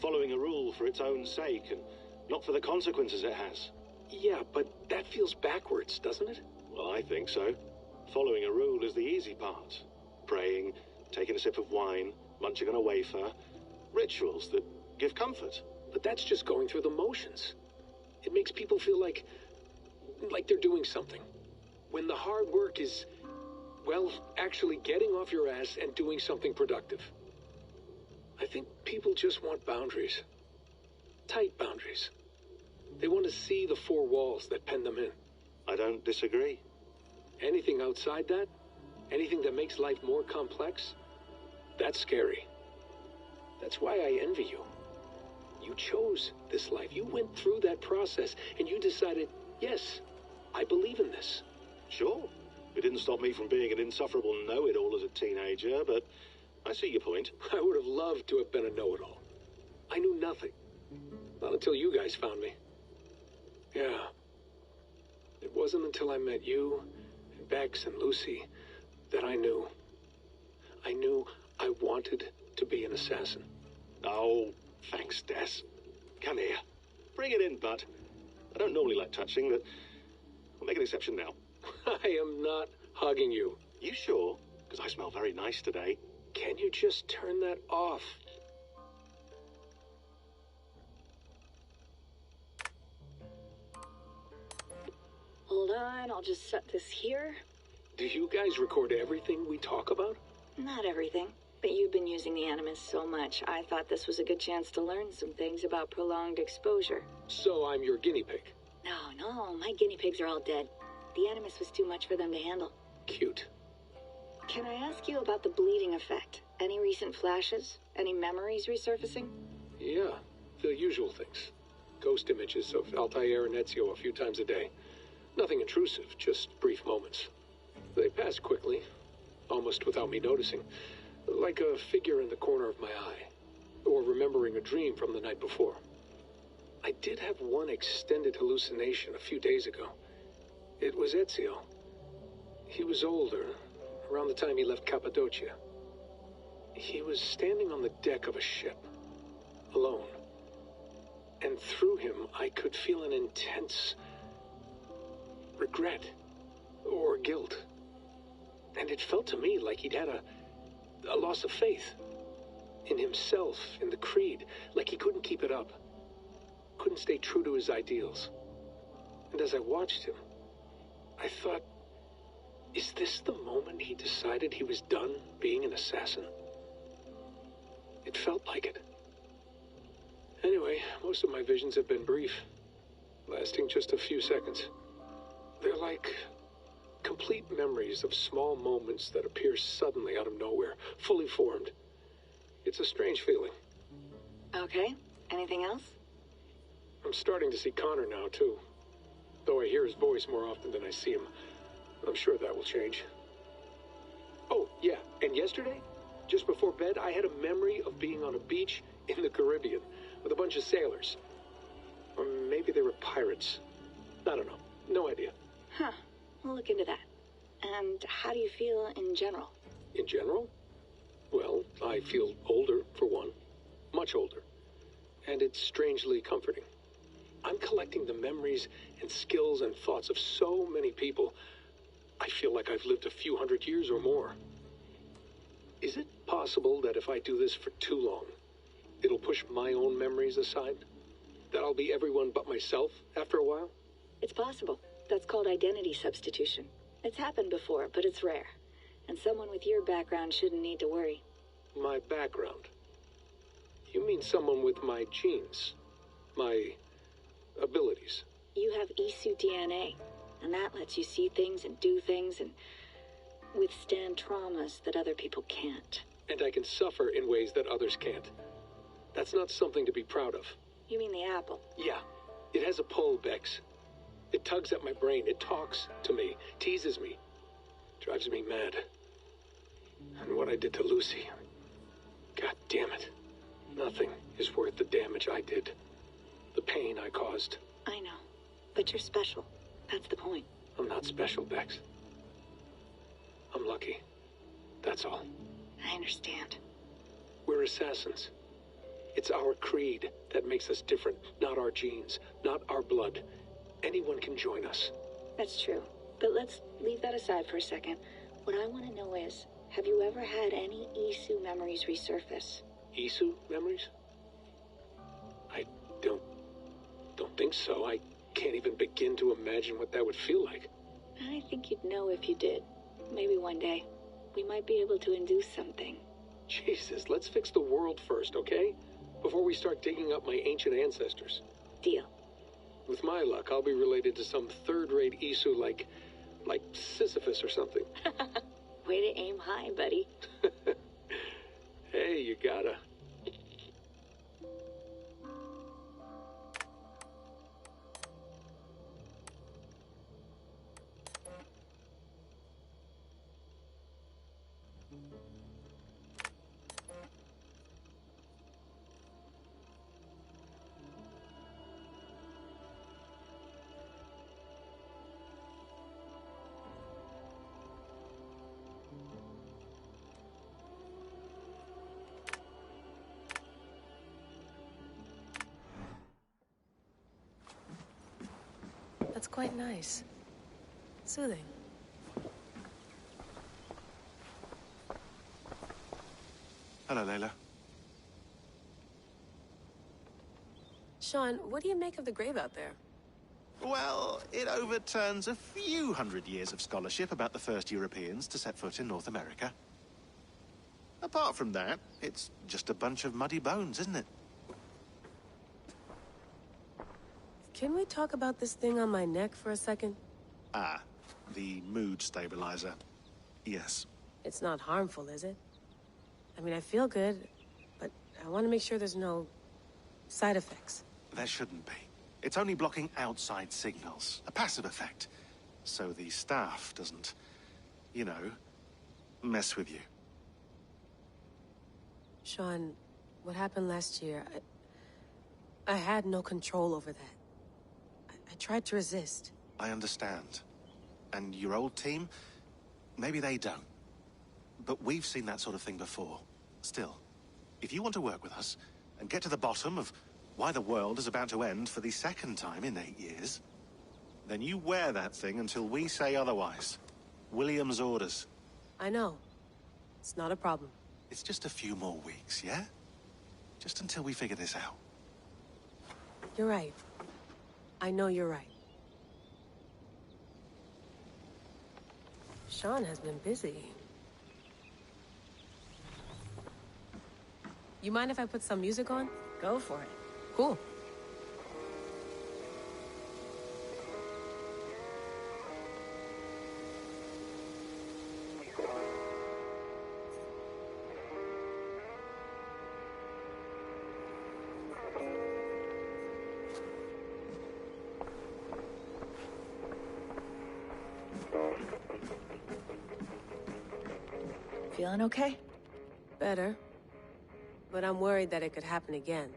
Following a rule for its own sake, and not for the consequences it has. Yeah, but that feels backwards, doesn't it? Well, I think so. Following a rule is the easy part. Praying, taking a sip of wine, munching on a wafer. Rituals that give comfort. But that's just going through the motions. It makes people feel like they're doing something. When the hard work is, well, actually getting off your ass and doing something productive. I think people just want boundaries. Tight boundaries. They want to see the four walls that pen them in. I don't disagree. Anything outside that, anything that makes life more complex, that's scary. That's why I envy you. You chose this life. You went through that process, and you decided, yes, I believe in this. Sure. It didn't stop me from being an insufferable know-it-all as a teenager, but I see your point. I would have loved to have been a know-it-all. I knew nothing. Not until you guys found me. Yeah. It wasn't until I met you, and Bex and Lucy, that I knew. I knew I wanted to be an assassin. Oh, thanks, Des. Come here. Bring it in, bud. I don't normally like touching, but I'll make an exception now. I am not hugging you. You sure? Because I smell very nice today. Can you just turn that off? Hold on, I'll just set this here. Do you guys record everything we talk about? Not everything, but you've been using the Animus so much, I thought this was a good chance to learn some things about prolonged exposure. So I'm your guinea pig? No, my guinea pigs are all dead. The Animus was too much for them to handle. Cute. Can I ask you about the bleeding effect? Any recent flashes? Any memories resurfacing? Yeah, the usual things. Ghost images of Altair and Ezio a few times a day. Nothing intrusive, just brief moments. They pass quickly, almost without me noticing. Like a figure in the corner of my eye. Or remembering a dream from the night before. I did have one extended hallucination a few days ago. It was Ezio. He was older, around the time he left Cappadocia. He was standing on the deck of a ship, alone. And through him, I could feel an intense regret or guilt. And it felt to me like he'd had a loss of faith in himself, in the creed, like he couldn't keep it up, couldn't stay true to his ideals. And as I watched him, I thought, is this the moment he decided he was done being an assassin? It felt like it. Anyway, most of my visions have been brief, lasting just a few seconds. They're like complete memories of small moments that appear suddenly out of nowhere, fully formed. It's a strange feeling. Okay, anything else? I'm starting to see Connor now, too. Though I hear his voice more often than I see him. I'm sure that will change. Oh, yeah, and yesterday, just before bed, I had a memory of being on a beach in the Caribbean with a bunch of sailors. Or maybe they were pirates. I don't know. No idea. Huh. We'll look into that. And how do you feel in general? In general? Well, I feel older, for one. Much older. And it's strangely comforting. I'm collecting the memories and skills and thoughts of so many people. I feel like I've lived a few hundred years or more. Is it possible that if I do this for too long, it'll push my own memories aside? That I'll be everyone but myself after a while? It's possible. That's called identity substitution. It's happened before, but it's rare. And someone with your background shouldn't need to worry. My background? You mean someone with my genes? My abilities? You have Isu DNA, and that lets you see things and do things and withstand traumas that other people can't. And I can suffer in ways that others can't. That's not something to be proud of. You mean the apple? Yeah. It has a pull, Bex. It tugs at my brain. It talks to me, teases me, drives me mad. And what I did to Lucy... God damn it. Nothing is worth the damage I did. The pain I caused. I know. But you're special. That's the point. I'm not special, Bex. I'm lucky. That's all. I understand. We're assassins. It's our creed that makes us different, not our genes, not our blood. Anyone can join us. That's true. But let's leave that aside for a second. What I want to know is, have you ever had any Isu memories resurface? Isu memories? I don't think so. I can't even begin to imagine what that would feel like. I think you'd know if you did. Maybe one day. We might be able to induce something. Jesus, let's fix the world first, okay? Before we start digging up my ancient ancestors. Deal. With my luck, I'll be related to some third-rate Isu like Sisyphus or something. Way to aim high, buddy. Hey, you gotta. That's quite nice. Soothing. Hello, Layla. Sean, what do you make of the grave out there? Well, it overturns a few hundred years of scholarship about the first Europeans to set foot in North America. Apart from that, it's just a bunch of muddy bones, isn't it? Can we talk about this thing on my neck for a second? Ah, the mood stabilizer. Yes. It's not harmful, is it? I mean, I feel good, but I want to make sure there's no side effects. There shouldn't be. It's only blocking outside signals, a passive effect. So the staff doesn't, you know, mess with you. Sean, what happened last year, I had no control over that. I tried to resist. I understand. And your old team, maybe they don't. But we've seen that sort of thing before. Still, if you want to work with us and get to the bottom of why the world is about to end for the second time in 8 years, then you wear that thing until we say otherwise. William's orders. I know. It's not a problem. It's just a few more weeks, yeah? Just until we figure this out. You're right. I know you're right. Sean has been busy. You mind if I put some music on? Go for it. Cool. Feeling okay? Better. But I'm worried that it could happen again.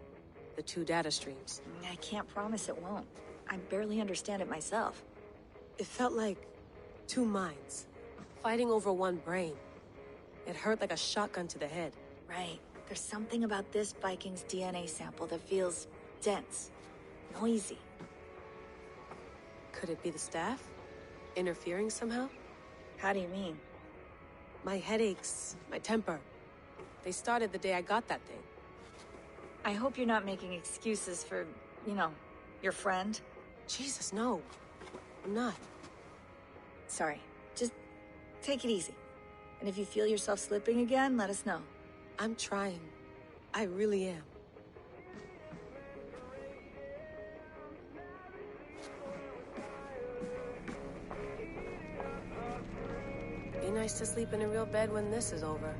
The 2 data streams. I can't promise it won't. I barely understand it myself. It felt like 2 minds, fighting over 1 brain. It hurt like a shotgun to the head. Right. There's something about this Viking's DNA sample that feels dense, noisy. Could it be the staff? Interfering somehow? How do you mean? My headaches, my temper. They started the day I got that thing. I hope you're not making excuses for, you know, your friend. Jesus, no. I'm not. Sorry. Just take it easy. And if you feel yourself slipping again, let us know. I'm trying. I really am. Be nice to sleep in a real bed when this is over.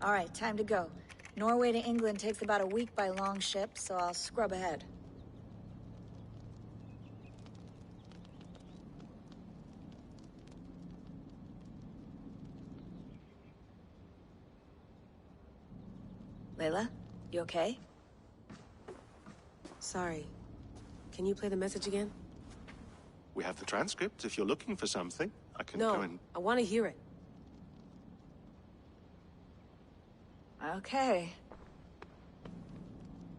All right, time to go. Norway to England takes about a week by long ship, so I'll scrub ahead. Layla, you okay? Sorry. Can you play the message again? We have the transcript. If you're looking for something, I can go and... No, I want to hear it. Okay.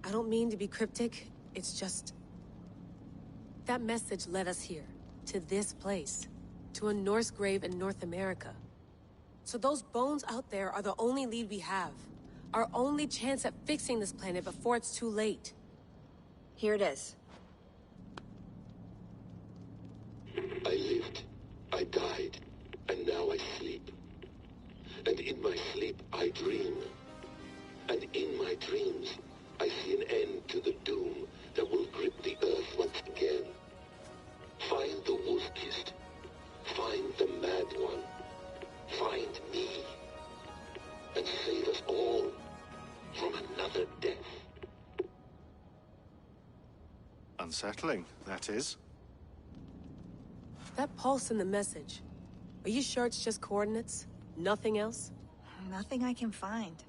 I don't mean to be cryptic. It's just... that message led us here. To this place. To a Norse grave in North America. So those bones out there are the only lead we have. Our only chance at fixing this planet before it's too late. Here it is. I lived, I died, and now I sleep. And in my sleep I dream. And in my dreams, I see an end to the doom that will grip the earth once again. Find the wolf-kissed. Find the mad one. Find me. And save us all from another death. Unsettling, that is. That pulse in the message. Are you sure it's just coordinates? Nothing else? Nothing I can find.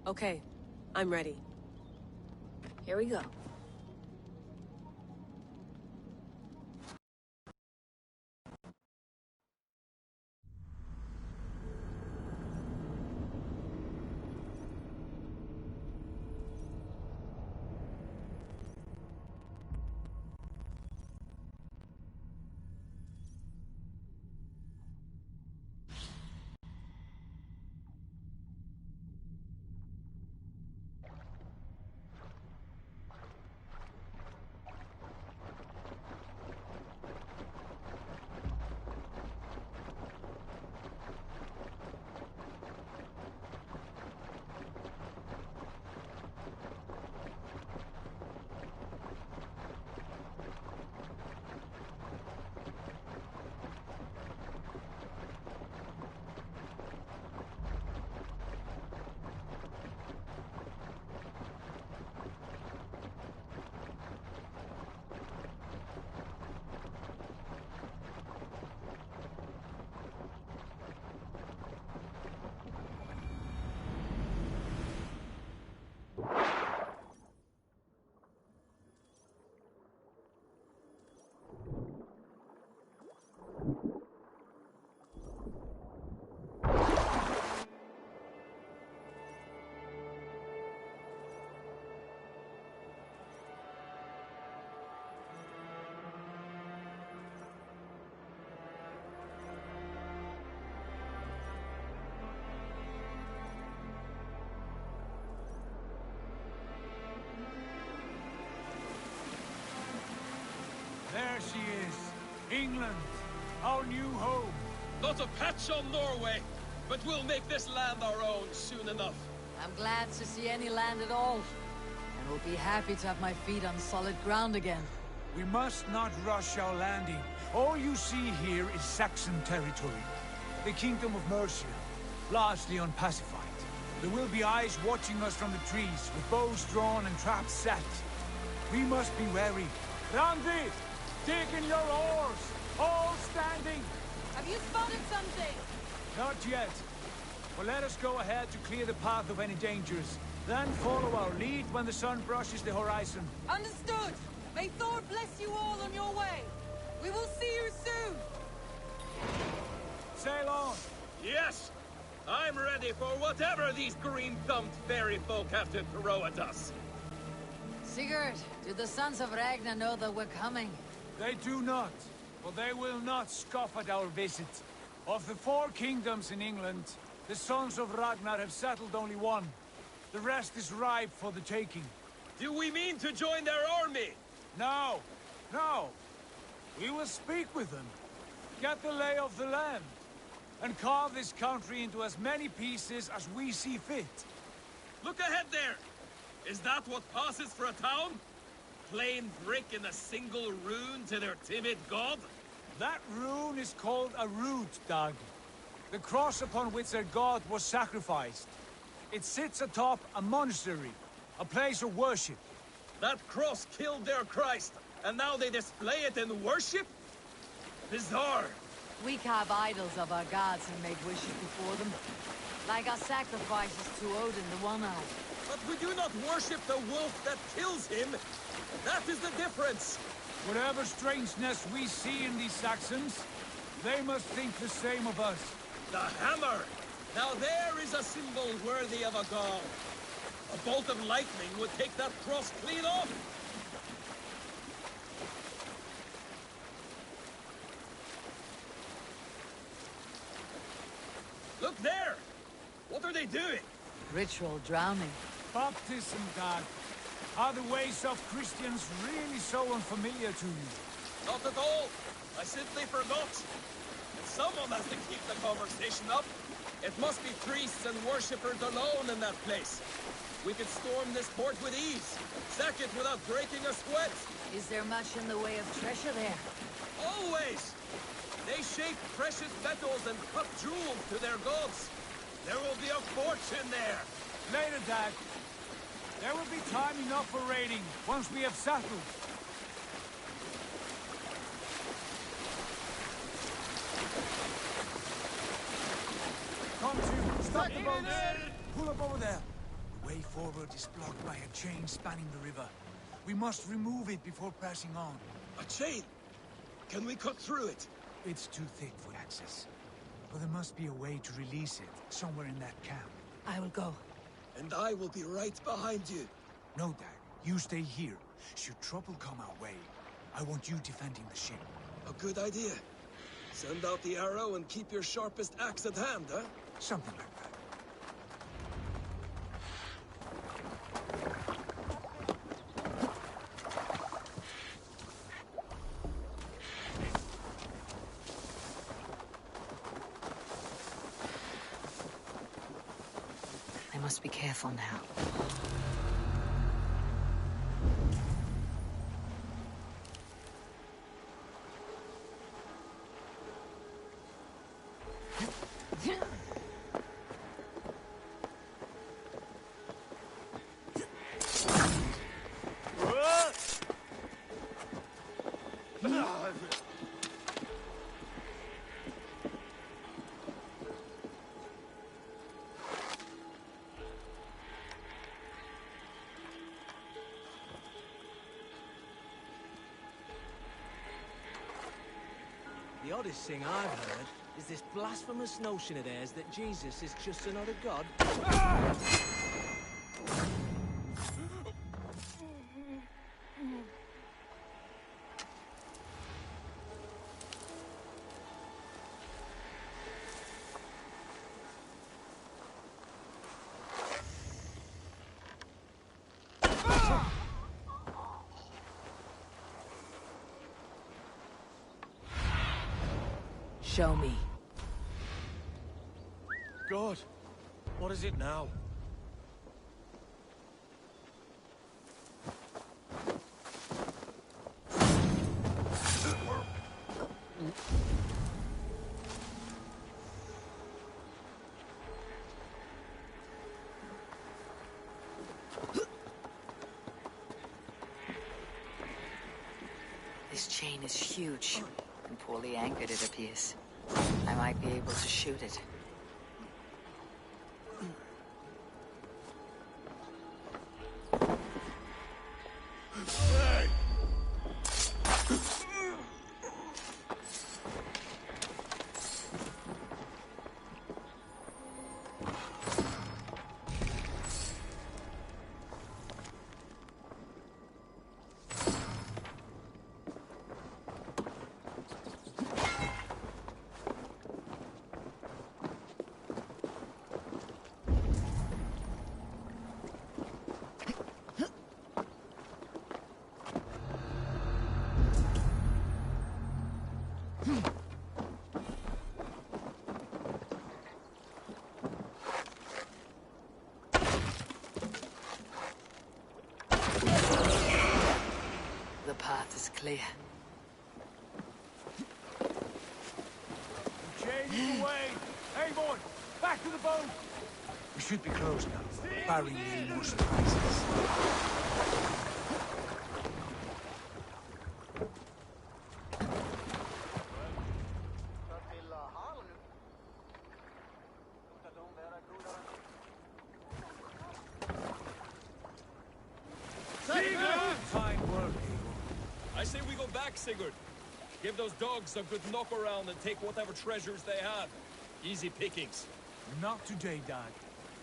Okay, I'm ready. Here we go. There she is. England, our new home. Not a patch on Norway, but we'll make this land our own soon enough. I'm glad to see any land at all. And will be happy to have my feet on solid ground again. We must not rush our landing. All you see here is Saxon territory. The Kingdom of Mercia, largely unpacified. There will be eyes watching us from the trees, with bows drawn and traps set. We must be wary. Randi! Dig in your oars! All standing! Have you spotted something? Not yet. But let us go ahead to clear the path of any dangers. Then follow our lead when the sun brushes the horizon. Understood! May Thor bless you all on your way! We will see you soon! Sail on! Yes! I'm ready for whatever these green-thumbed fairy folk have to throw at us. Sigurd, do the sons of Ragnar know that we're coming? They do not, but they will not scoff at our visit. Of the 4 kingdoms in England, the sons of Ragnar have settled only one. The rest is ripe for the taking. Do we mean to join their army? No, no. We will speak with them, get the lay of the land, and carve this country into as many pieces as we see fit. Look ahead there! Is that what passes for a town? Plain brick in a single rune to their timid god? That rune is called a root, Dag. The cross upon which their god was sacrificed. It sits atop a monastery, a place of worship. That cross killed their Christ, and now they display it in worship? Bizarre. We carve idols of our gods and make wishes before them. Like our sacrifices to Odin the One-Eyed. But we do not worship the wolf that kills him. That is the difference. Whatever strangeness we see in these Saxons, they must think the same of us. The hammer! Now there is a symbol worthy of a god. A bolt of lightning would take that cross clean off. Look there! What are they doing? Ritual drowning. Baptism, Dag. Are the ways of Christians really so unfamiliar to you? Not at all. I simply forgot. And someone has to keep the conversation up. It must be priests and worshippers alone in that place. We could storm this port with ease. Sack it without breaking a sweat. Is there much in the way of treasure there? Always! They shape precious metals and cut jewels to their gods. There will be a fortune there. Later, Dag. There will be time enough for raiding, once we have settled. Come to, stop the boat! Pull up over there. The way forward is blocked by a chain spanning the river. We must remove it before passing on. A chain? Can we cut through it? It's too thick for access. But there must be a way to release it, somewhere in that camp. I will go. And I will be right behind you. No, Dag. You stay here. Should trouble come our way, I want you defending the ship. A good idea. Send out the arrow and keep your sharpest axe at hand, huh? Something like that. I must be careful now. The oddest thing I've heard is this blasphemous notion of theirs that Jesus is just another god. Show me. God, what is it now? This chain is huge and poorly anchored, it appears. I might be able to shoot it. The path is clear. Chain away! Hey, boy! Back to the boat! We should be close now, barring any more surprises. Fine work. I say we go back, Sigurd. Give those dogs a good knock around and take whatever treasures they have. Easy pickings. Not today, Dad.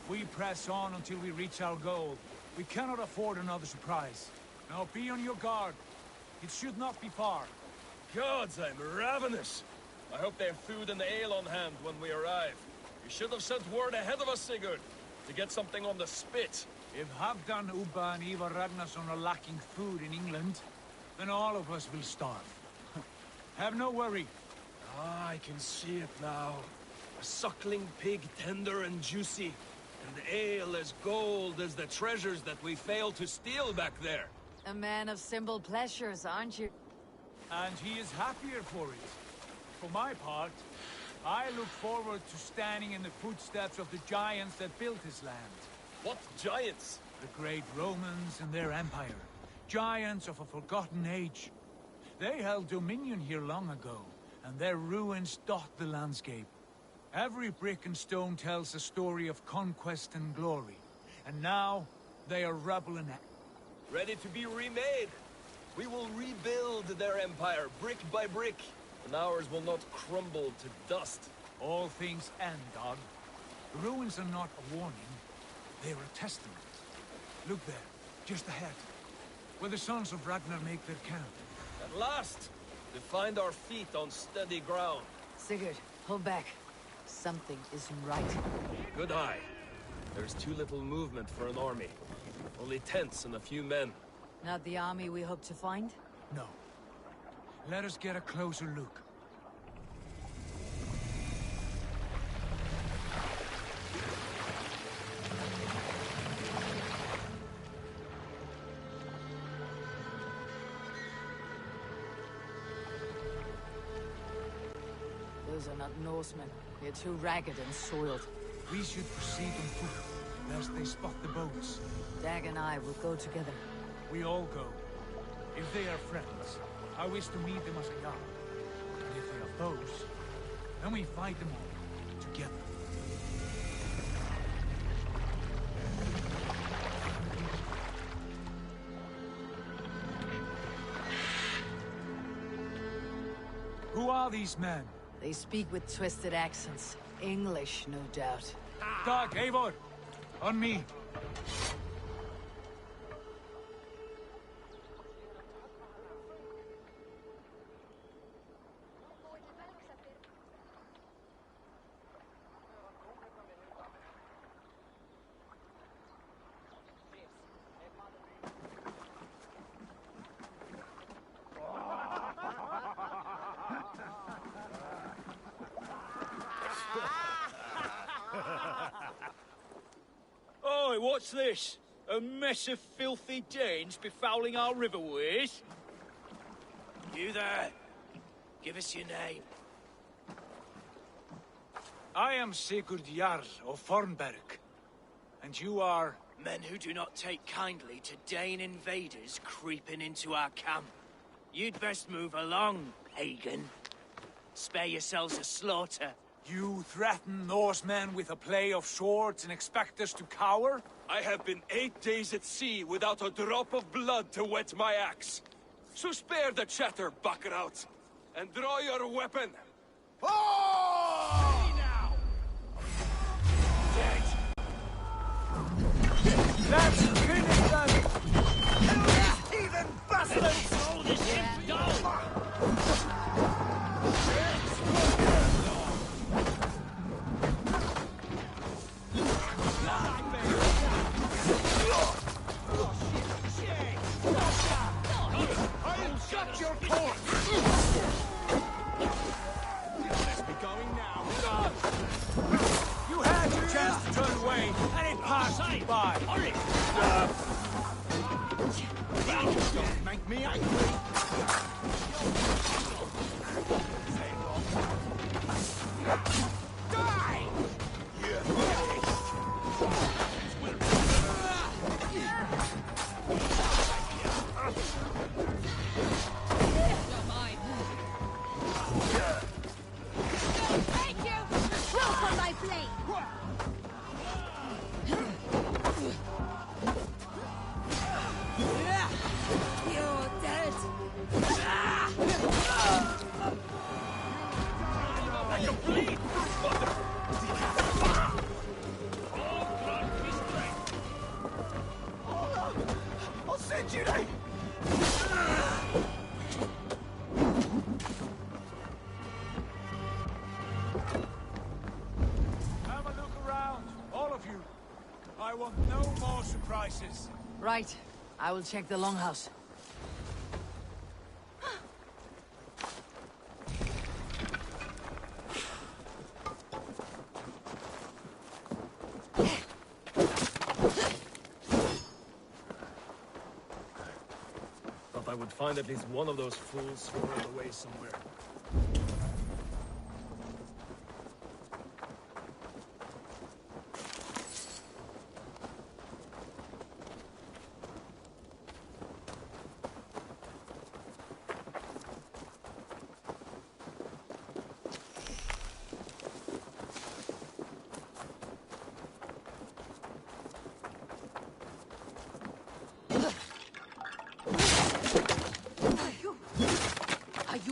We press on until we reach our goal. We cannot afford another surprise. Now be on your guard. It should not be far. Gods, I'm ravenous. I hope they have food and ale on hand when we arrive. You should have sent word ahead of us, Sigurd, to get something on the spit. If Halfdan, Ubba and Ivar Ragnarsson are lacking food in England, then all of us will starve. Have no worry. Ah, I can see it now. A suckling pig, tender and juicy. And ale as gold as the treasures that we failed to steal back there. A man of simple pleasures, aren't you? And he is happier for it. For my part, I look forward to standing in the footsteps of the giants that built this land. What giants? The great Romans and their empire. Giants of a forgotten age. They held dominion here long ago, and their ruins dot the landscape. Every brick and stone tells a story of conquest and glory. And now, they are rubble and ready to be remade. We will rebuild their empire, brick by brick, and ours will not crumble to dust. All things end, Dog. The ruins are not a warning. They are a testament. Look there, just ahead, where the sons of Ragnar make their camp. At last, we find our feet on steady ground. Sigurd, hold back. Something isn't right. Good eye. There's too little movement for an army. Only tents and a few men. Not the army we hope to find? No. Let us get a closer look. Those are not Norsemen. They're too ragged and soiled. We should proceed on foot, lest they spot the boats. Dag and I will go together. We all go. If they are friends, I wish to meet them as a guard. And if they are foes, then we fight them all, together. Who are these men? They speak with twisted accents. English, no doubt. Dag, Eivor! On me! Oi, what's this? A mess of filthy Danes befouling our riverways? You there? Give us your name. I am Sigurd Jarl of Fornberg. And you are? Men who do not take kindly to Dane invaders creeping into our camp. You'd best move along, pagan. Spare yourselves a slaughter. You threaten Norsemen with a play of swords and expect us to cower? I have been 8 days at sea without a drop of blood to wet my axe. So spare the chatter, Buckerout, and draw your weapon. Oh! Now! Dead! Let's finish them! Kill these heathen bastards! Throw this ship down! I'll cut your corpse! Right. I will check the longhouse. Thought I would find at least one of those fools squirreled away somewhere.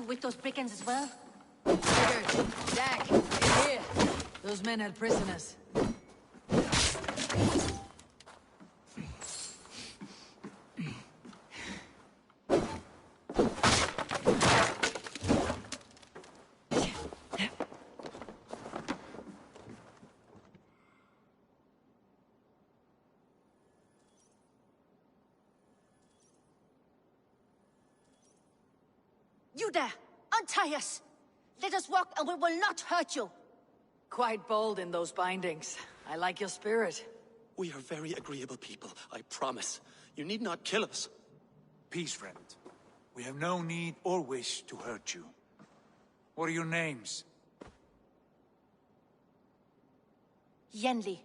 With those brigands as well? Sigurd, Jack, you're here. Those men had prisoners. You there! Untie us! Let us walk and we will not hurt you! Quite bold in those bindings. I like your spirit. We are very agreeable people, I promise. You need not kill us. Peace, friend. We have no need or wish to hurt you. What are your names? Yenli.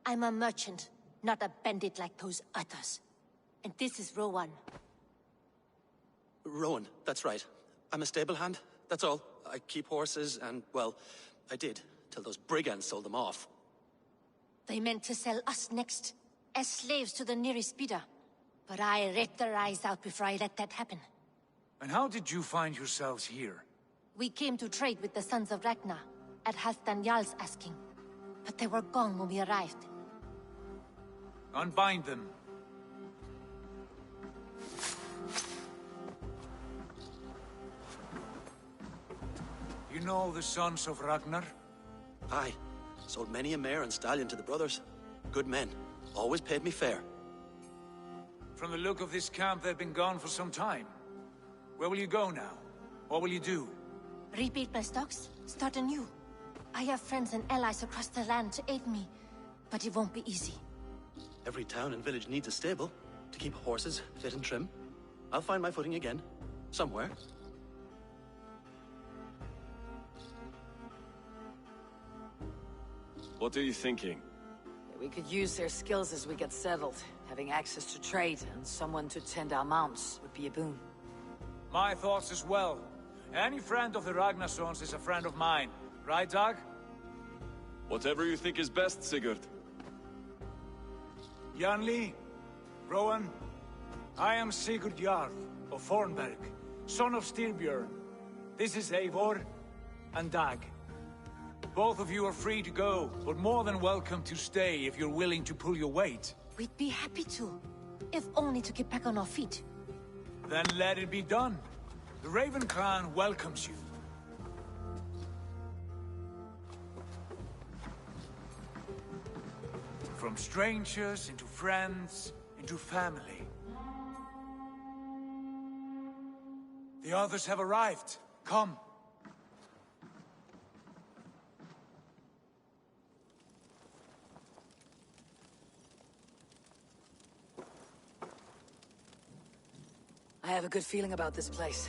I'm a merchant, not a bandit like those others. And this is Rowan. Rowan, that's right. I'm a stable hand, that's all. I keep horses and, well, I did, till those brigands sold them off. They meant to sell us next, as slaves to the nearest bidder. But I ripped their eyes out before I let that happen. And how did you find yourselves here? We came to trade with the Sons of Ragnar, at Halfdan Jarl's asking. But they were gone when we arrived. Unbind them. You know the Sons of Ragnar? Aye. Sold many a mare and stallion to the brothers. Good men. Always paid me fair. From the look of this camp, they've been gone for some time. Where will you go now? What will you do? Rebuild my stocks, start anew. I have friends and allies across the land to aid me, but it won't be easy. Every town and village needs a stable to keep horses fit and trim. I'll find my footing again. Somewhere. What are you thinking? We could use their skills as we get settled. Having access to trade and someone to tend our mounts would be a boon. My thoughts as well. Any friend of the Ragnarsons is a friend of mine. Right, Dag? Whatever you think is best, Sigurd. Janli, Rowan, I am Sigurd Jarl of Fornberg, son of Styrbjörn. This is Eivor and Dag. Both of you are free to go, but more than welcome to stay if you're willing to pull your weight. We'd be happy to, if only to get back on our feet. Then let it be done. The Raven Clan welcomes you. From strangers into friends, into family. The others have arrived. Come. I have a good feeling about this place.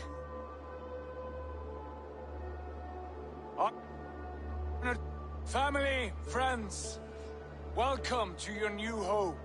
Family, friends, welcome to your new home.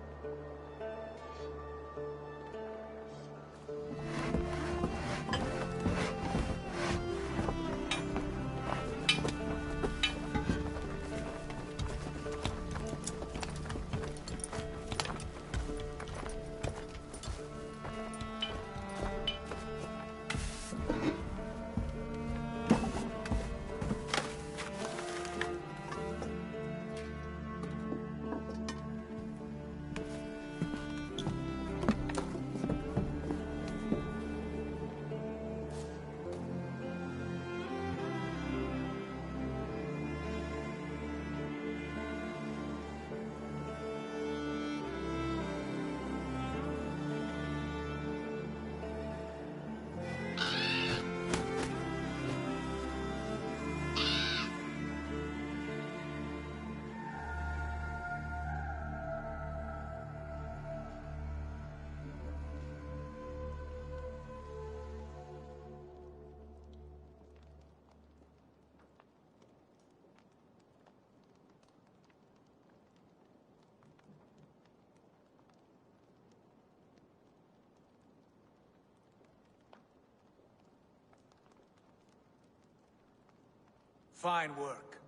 Fine work.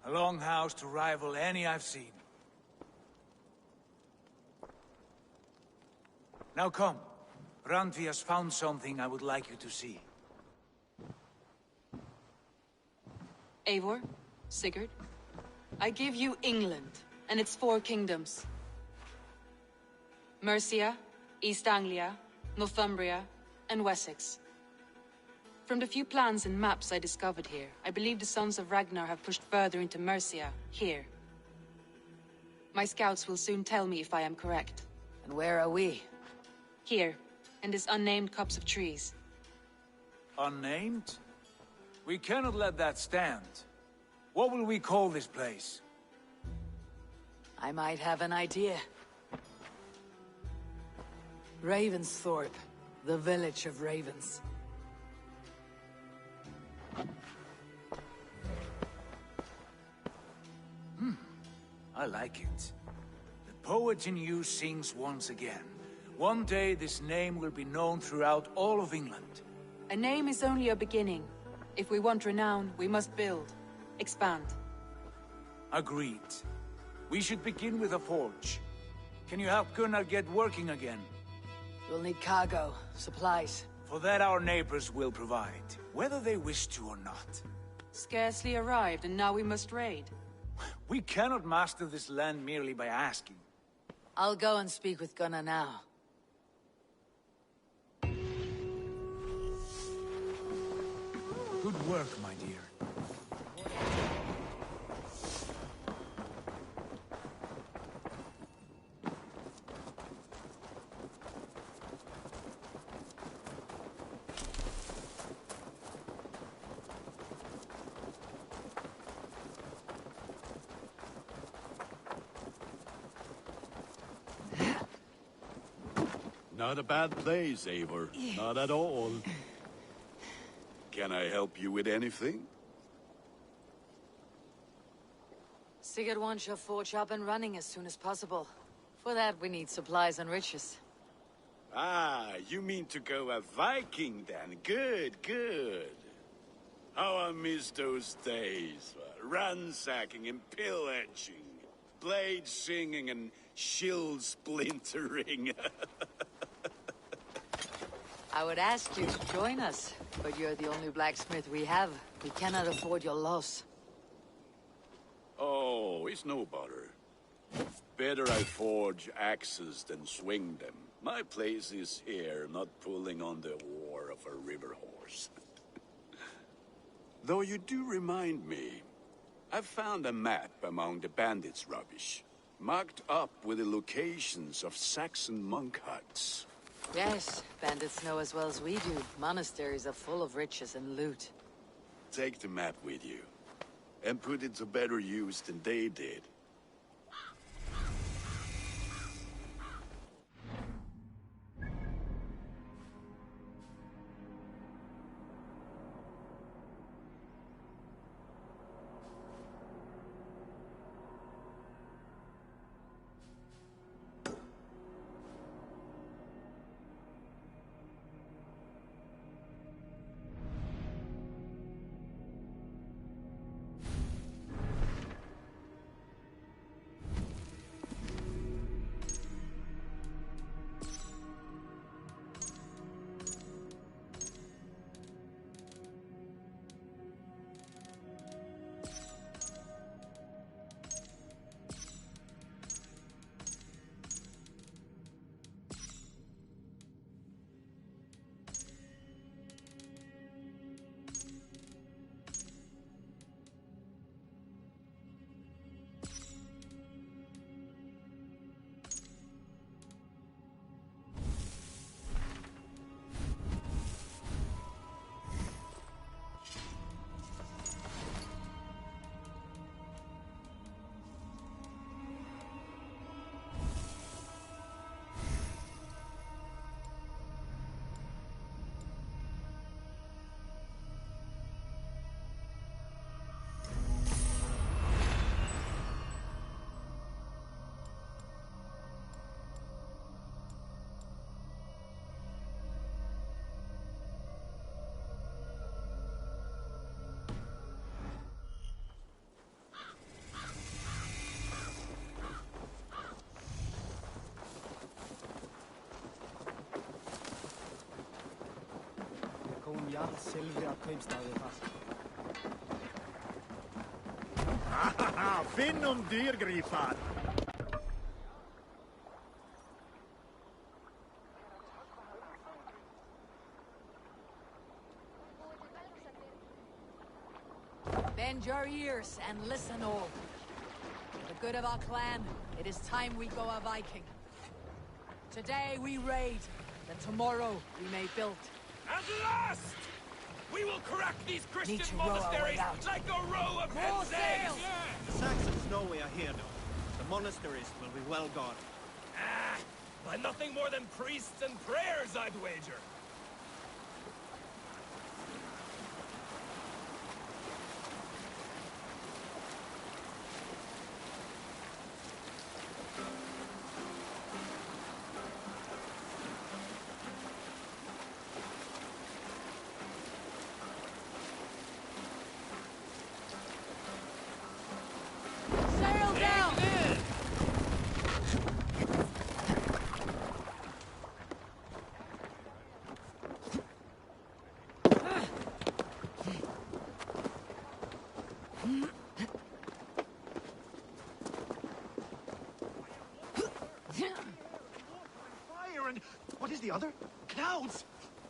A longhouse to rival any I've seen. Now come. Randvi has found something I would like you to see. Eivor, Sigurd, I give you England and its 4 kingdoms. Mercia, East Anglia, Northumbria, and Wessex. From the few plans and maps I discovered here, I believe the Sons of Ragnar have pushed further into Mercia, here. My scouts will soon tell me if I am correct. And where are we? Here, in this unnamed copse of trees. Unnamed? We cannot let that stand. What will we call this place? I might have an idea. Ravensthorpe, the village of ravens. I like it. The poet in you sings once again. One day this name will be known throughout all of England. A name is only a beginning. If we want renown, we must build. Expand. Agreed. We should begin with a forge. Can you help Gunnar get working again? We'll need cargo, supplies. For that our neighbors will provide, whether they wish to or not. Scarcely arrived, and now we must raid. We cannot master this land merely by asking. I'll go and speak with Gunnar now. Good work, my dear. Not a bad place, Eivor. Not at all. Can I help you with anything? Sigurd wants your forge up and running as soon as possible. For that, we need supplies and riches. Ah, you mean to go a Viking then? Good, good. How I miss those days. Ransacking and pillaging. Blade singing and shield splintering. I would ask you to join us, but you're the only blacksmith we have. We cannot afford your loss. Oh, it's no bother. Better I forge axes than swing them. My place is here, not pulling on the oar of a river horse. Though you do remind me, I've found a map among the bandits' rubbish, marked up with the locations of Saxon monk huts. Yes, bandits know as well as we do. Monasteries are full of riches and loot. Take the map with you, and put it to better use than they did. Sylvia Klipstad fast. Finn dyrgripar! Bend your ears and listen all. For the good of our clan, it is time we go a Viking. Today we raid, that tomorrow we may build. At last! We will crack these Christian Need to row our way monasteries out. like a row of More hen's eggs! sails! The Saxons know we are here, though. The monasteries will be well guarded. Ah, by nothing more than priests and prayers, I'd wager. Sail down! Fire and... what is the other? Clouds!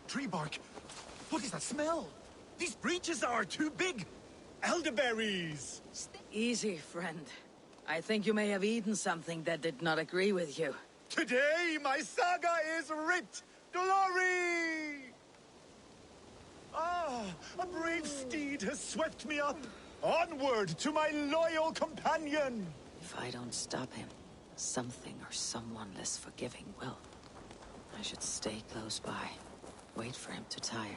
Tree bark. What is that smell? These breaches are too big! Elderberries! Easy, friend. I think you may have eaten something that did not agree with you. Today, my saga is writ! Glory! Ah, a brave steed has swept me up. Onward to my loyal companion! If I don't stop him, something or someone less forgiving will. I should stay close by. Wait for him to tire.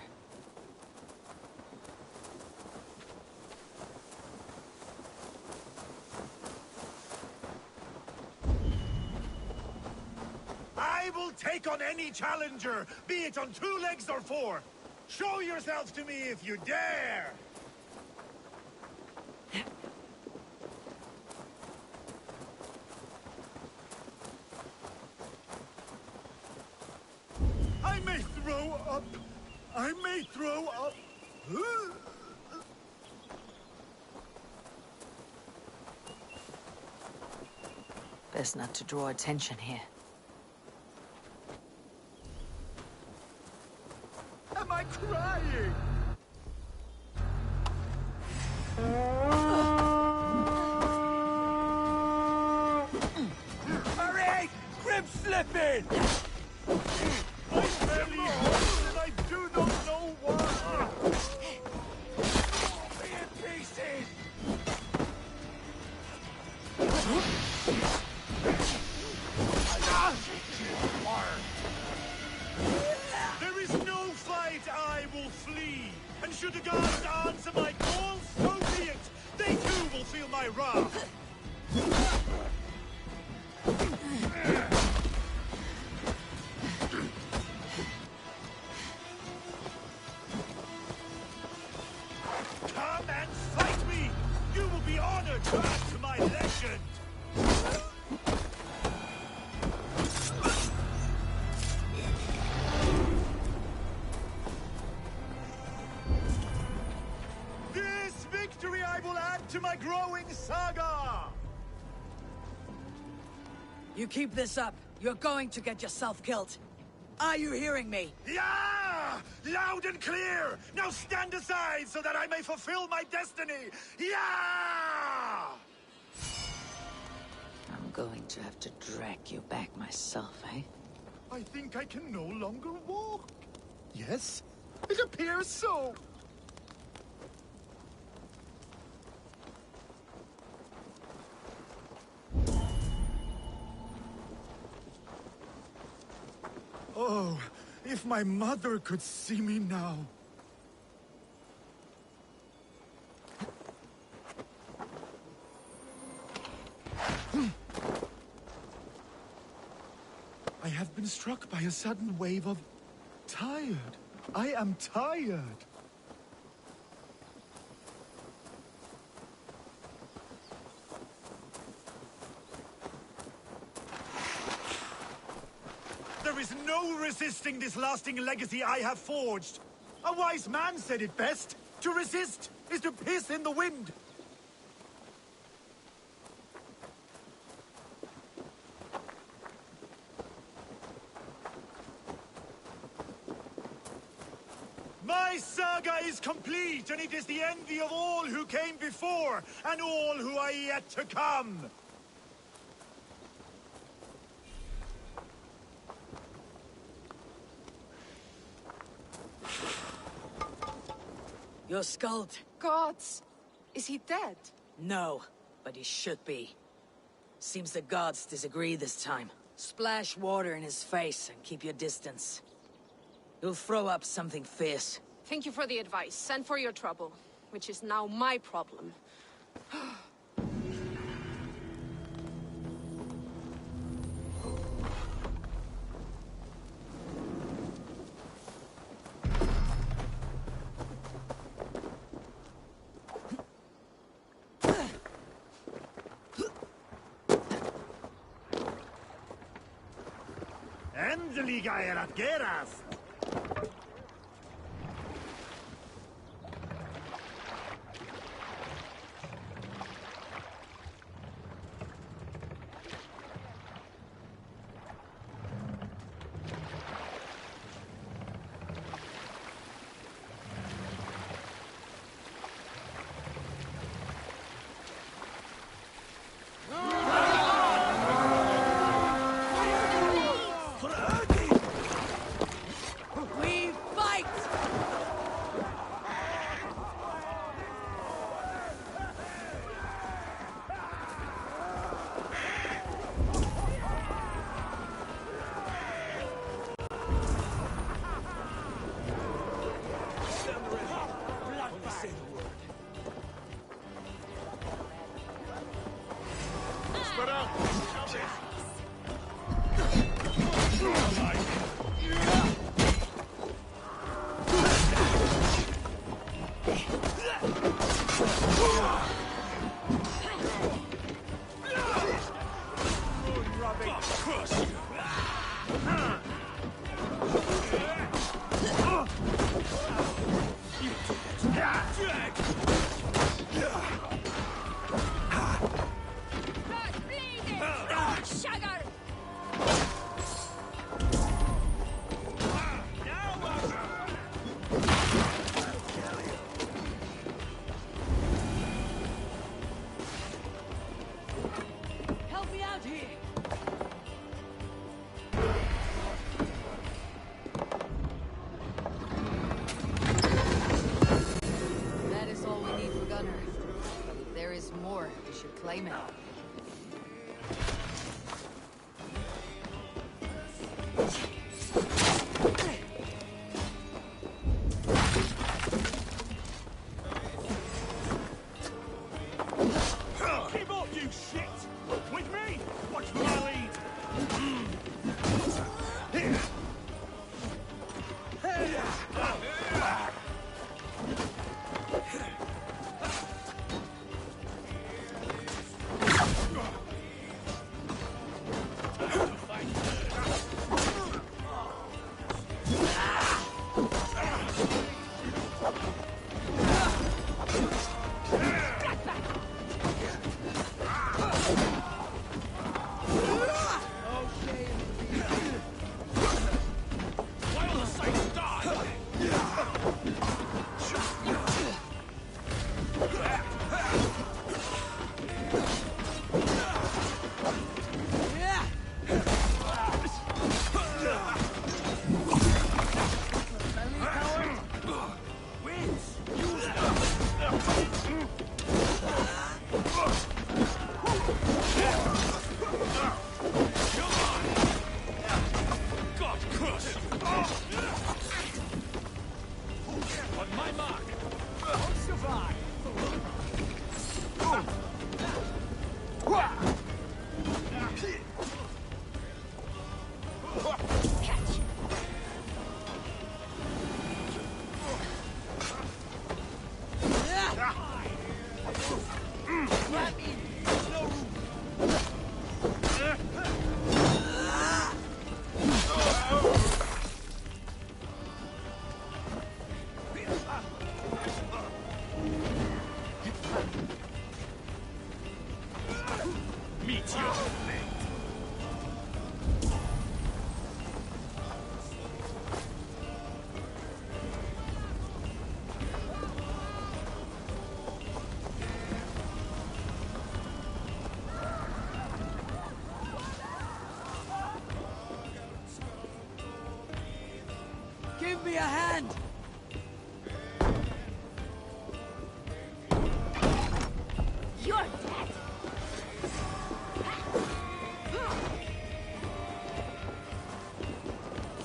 I will take on any challenger, be it on 2 legs or 4. Show yourself to me if you dare! I may throw up. I may throw up. Best not to draw attention here. Am I crying? Hurry! Grip slipping! My belly hurts and I do not know why. Be in pieces! There is no fight, I will flee. And should the gods answer my call, so be it. They too will feel my wrath. Come and fight me! You will be honored to add to my legend! This victory I will add to my growing saga! You keep this up, you're going to get yourself killed. Are you hearing me? Yeah! Loud and clear! Now stand aside so that I may fulfill my destiny! Yeah! I'm going to have to drag you back myself, eh? I think I can no longer walk. Yes, it appears so. Oh, if my mother could see me now. I have been struck by a sudden wave of tired. I am tired. There is no resisting this lasting legacy I have forged. A wise man said it best. To resist is to piss in the wind. My saga is complete, and it is the envy of all who came before, and all who are yet to come. Your Skald. Gods! Is he dead? No, but he should be. Seems the gods disagree this time. Splash water in his face and keep your distance. You'll throw up something fierce. Thank you for the advice, and for your trouble, which is now my problem. Endelig er at gerast! We fight! Help me out here! That is all we need for Gunner. But if there is more, we should claim it. Keep up, you shit! With me! Watch for my lead! me a hand! You're dead!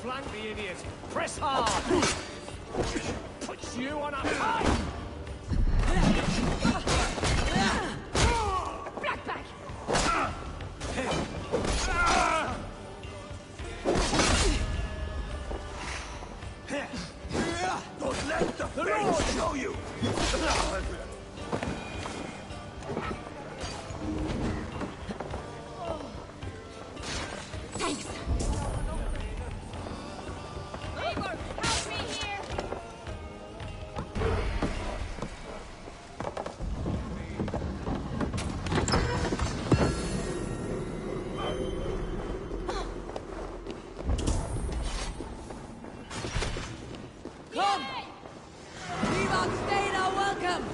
Flank the idiot! Press hard! Put you on a tie! Blackback! Don't let the face show you! Thanks! Eivor, help me here! Come! Leave on state are welcome!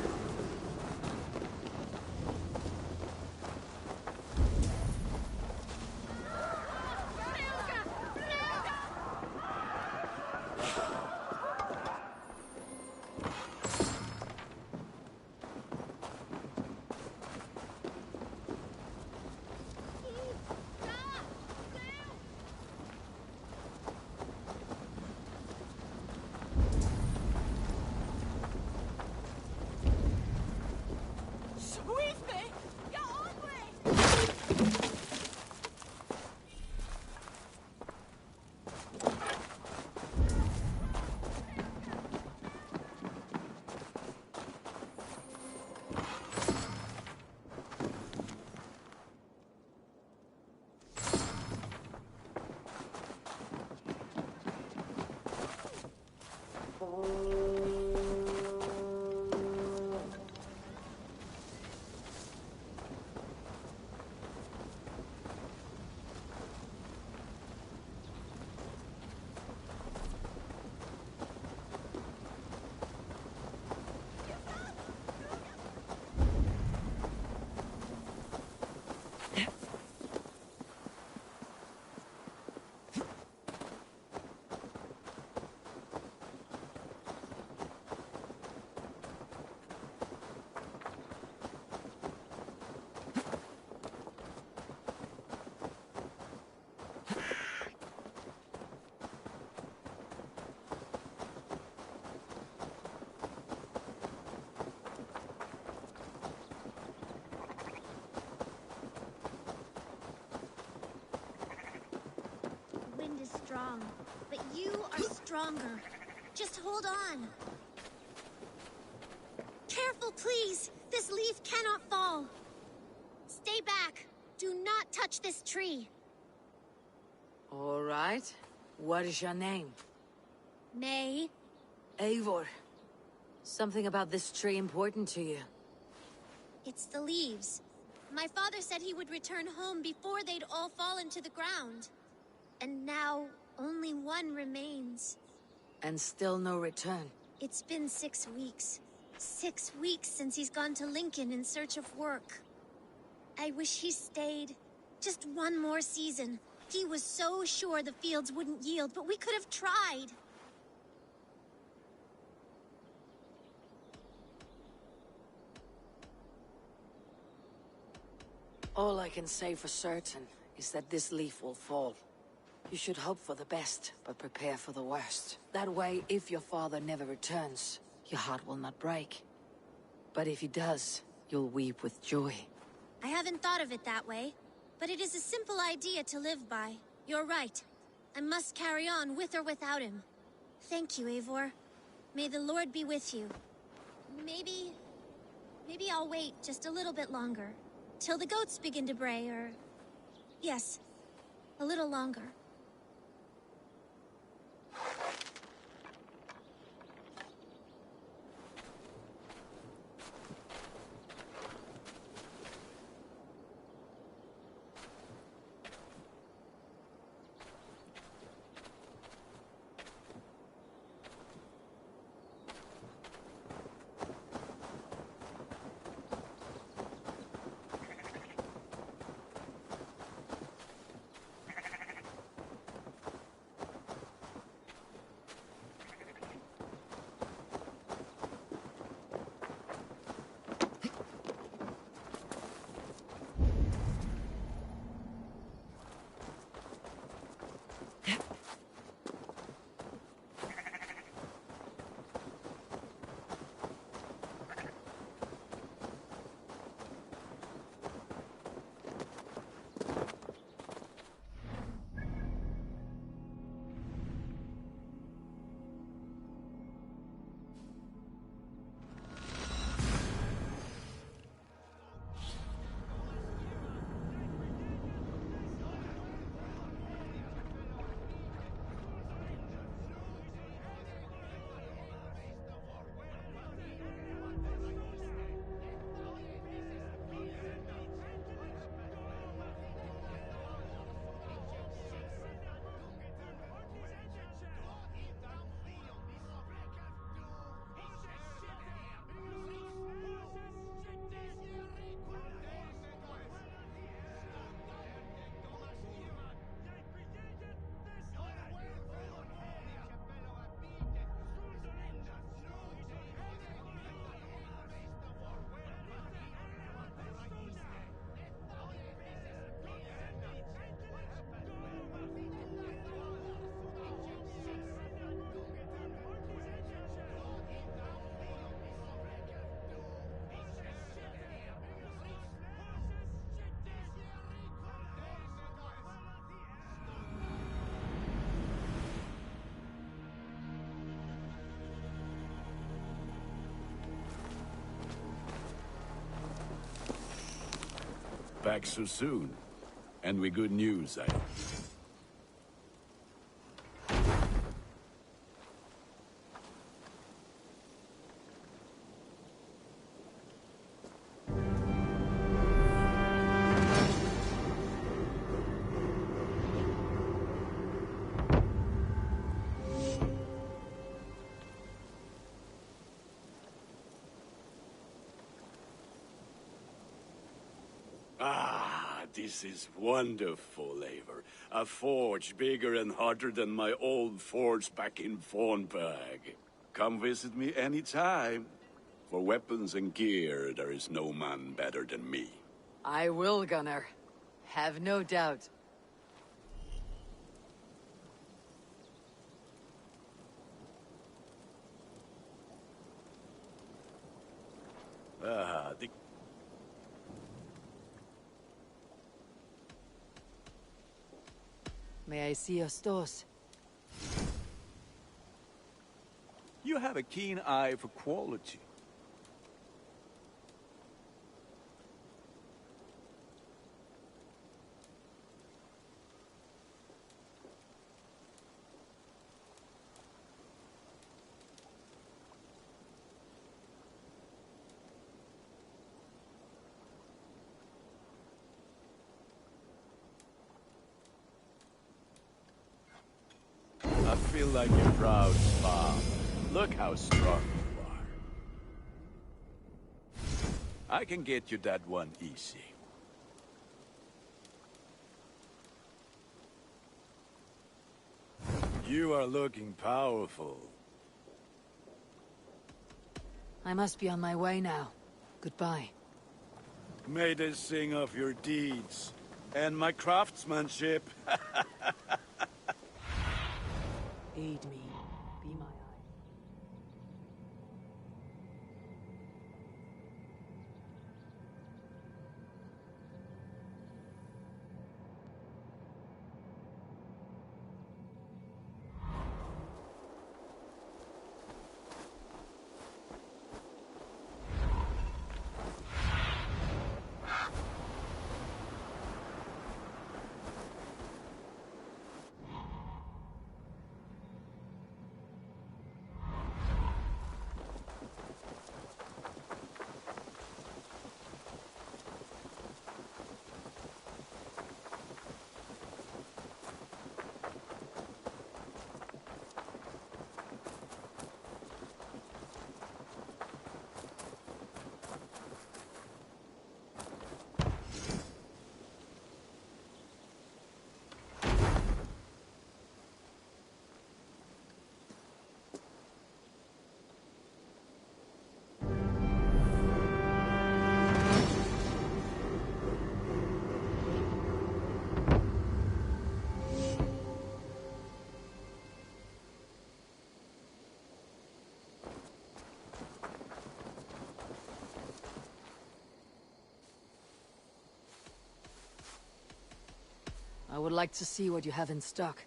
Wind is strong, but you are stronger. Just hold on. Careful, please! This leaf cannot fall. Stay back. Do not touch this tree. All right. What is your name? May. Eivor. Something about this tree important to you? It's the leaves. My father said he would return home before they'd all fall into the ground. And now, only one remains. And still no return. It's been 6 weeks. 6 weeks since he's gone to Lincoln in search of work. I wish he stayed. Just one more season. He was so sure the fields wouldn't yield, but we could have tried. All I can say for certain is that this leaf will fall. You should hope for the best, but prepare for the worst. That way, if your father never returns, your heart will not break. But if he does, you'll weep with joy. I haven't thought of it that way, but it is a simple idea to live by. You're right. I must carry on with or without him. Thank you, Eivor. May the Lord be with you. Maybe I'll wait just a little bit longer. Till the goats begin to bray, or... Yes, a little longer. back so soon. And with good news, I hope. Ah, this is wonderful, Eivor. A forge bigger and hotter than my old forge back in Fornburg. Come visit me anytime. For weapons and gear, there is no man better than me. I will, Gunnar. Have no doubt. Ah, the... May I see your stores? You have a keen eye for quality. I feel like a proud father. Look how strong you are. I can get you that one easy. You are looking powerful. I must be on my way now. Goodbye. May they sing of your deeds and my craftsmanship. Aid me. Be my eye. I would like to see what you have in stock.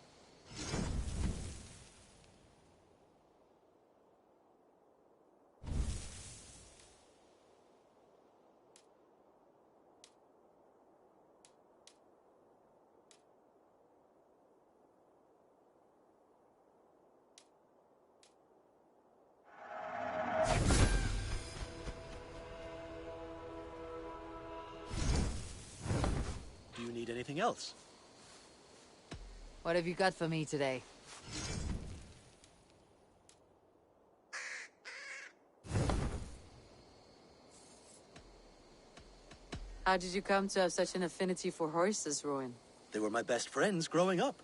Do you need anything else? What have you got for me today? How did you come to have such an affinity for horses, Rowan? They were my best friends growing up.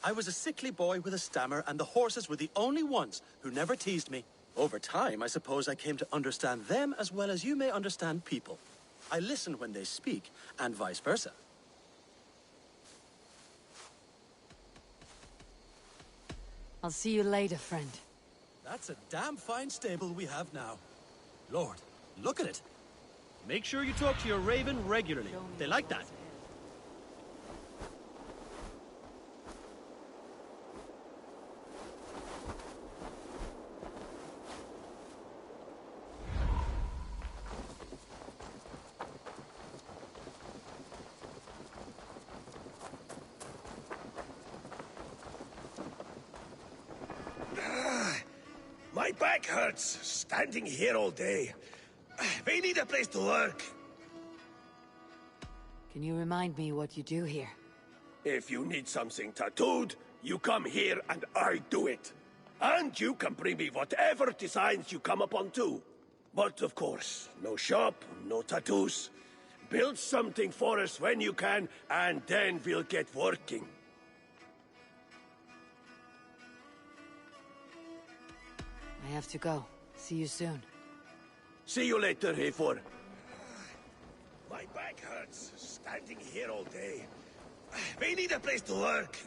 I was a sickly boy with a stammer, and the horses were the only ones who never teased me. Over time, I suppose I came to understand them as well as you may understand people. I listen when they speak, and vice versa. I'll see you later, friend. That's a damn fine stable we have now. Lord, look at it. Make sure you talk to your raven regularly. They like that. back hurts, standing here all day. We need a place to work. Can you remind me what you do here? If you need something tattooed, you come here and I do it. And you can bring me whatever designs you come upon too. But of course, no shop, no tattoos. Build something for us when you can, and then we'll get working. I have to go. See you soon. See you later, Eivor. My back hurts, standing here all day. We need a place to work.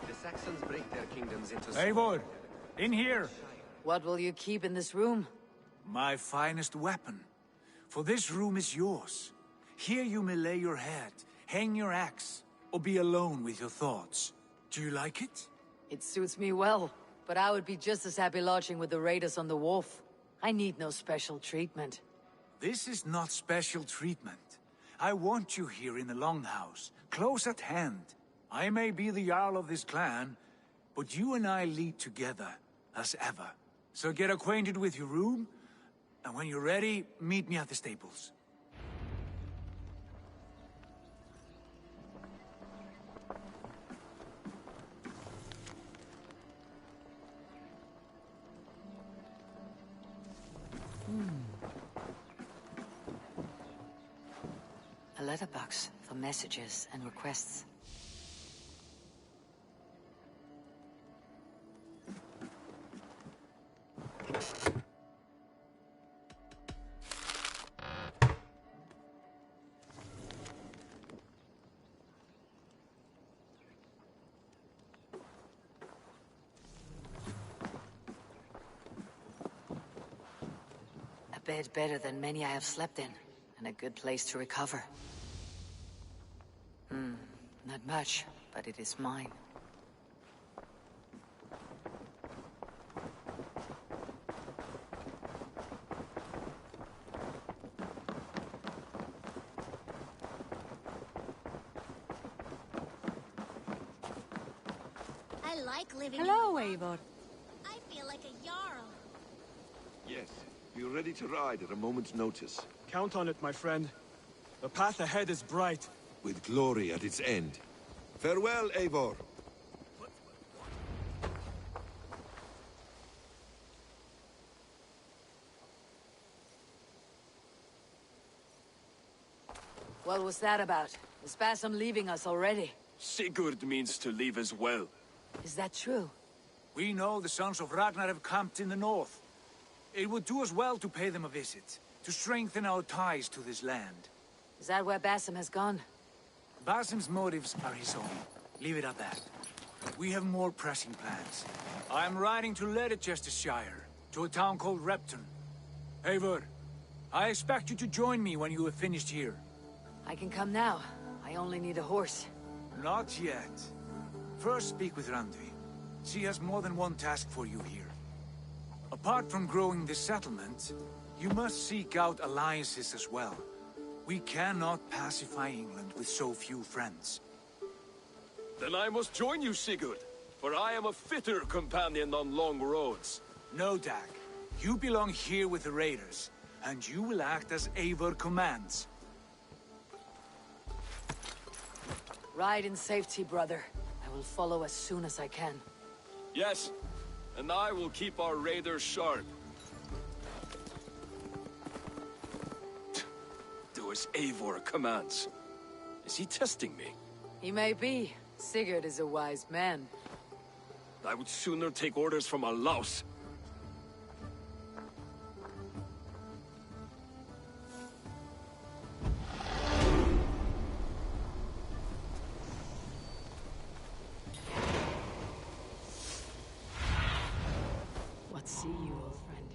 The Saxons break their kingdoms into... Eivor, in here. What will you keep in this room? My finest weapon. For this room is yours. Here you may lay your head, hang your axe, or be alone with your thoughts. Do you like it? It suits me well, but I would be just as happy lodging with the raiders on the wharf. I need no special treatment. This is not special treatment. I want you here in the Longhouse, close at hand. I may be the Jarl of this clan, but you and I lead together, as ever. So get acquainted with your room, and when you're ready, meet me at the stables. A letterbox for messages and requests. A bed better than many I have slept in, and a good place to recover. Not much, but it is mine. I like living Hello, in Eivor. I feel like a Jarl. Yes, be ready to ride at a moment's notice. Count on it, my friend. The path ahead is bright. With glory at its end. Farewell, Eivor. What was that about? Is Basim leaving us already? Sigurd means to leave as well. Is that true? We know the sons of Ragnar have camped in the north. It would do us well to pay them a visit, to strengthen our ties to this land. Is that where Basim has gone? Basim's motives are his own. Leave it at that. We have more pressing plans. I'm riding to Leicestershire, to a town called Repton. Eivor, I expect you to join me when you have finished here. I can come now. I only need a horse. Not yet. First speak with Randvi. She has more than one task for you here. Apart from growing this settlement, you must seek out alliances as well. We cannot pacify England with so few friends. Then I must join you, Sigurd, for I am a fitter companion on long roads. No, Dag. You belong here with the raiders, and you will act as Eivor commands. Ride in safety, brother. I will follow as soon as I can. Yes, and I will keep our raiders sharp. Do as Eivor commands. Is he testing me? He may be. Sigurd is a wise man. I would sooner take orders from a louse. What see you, old friend?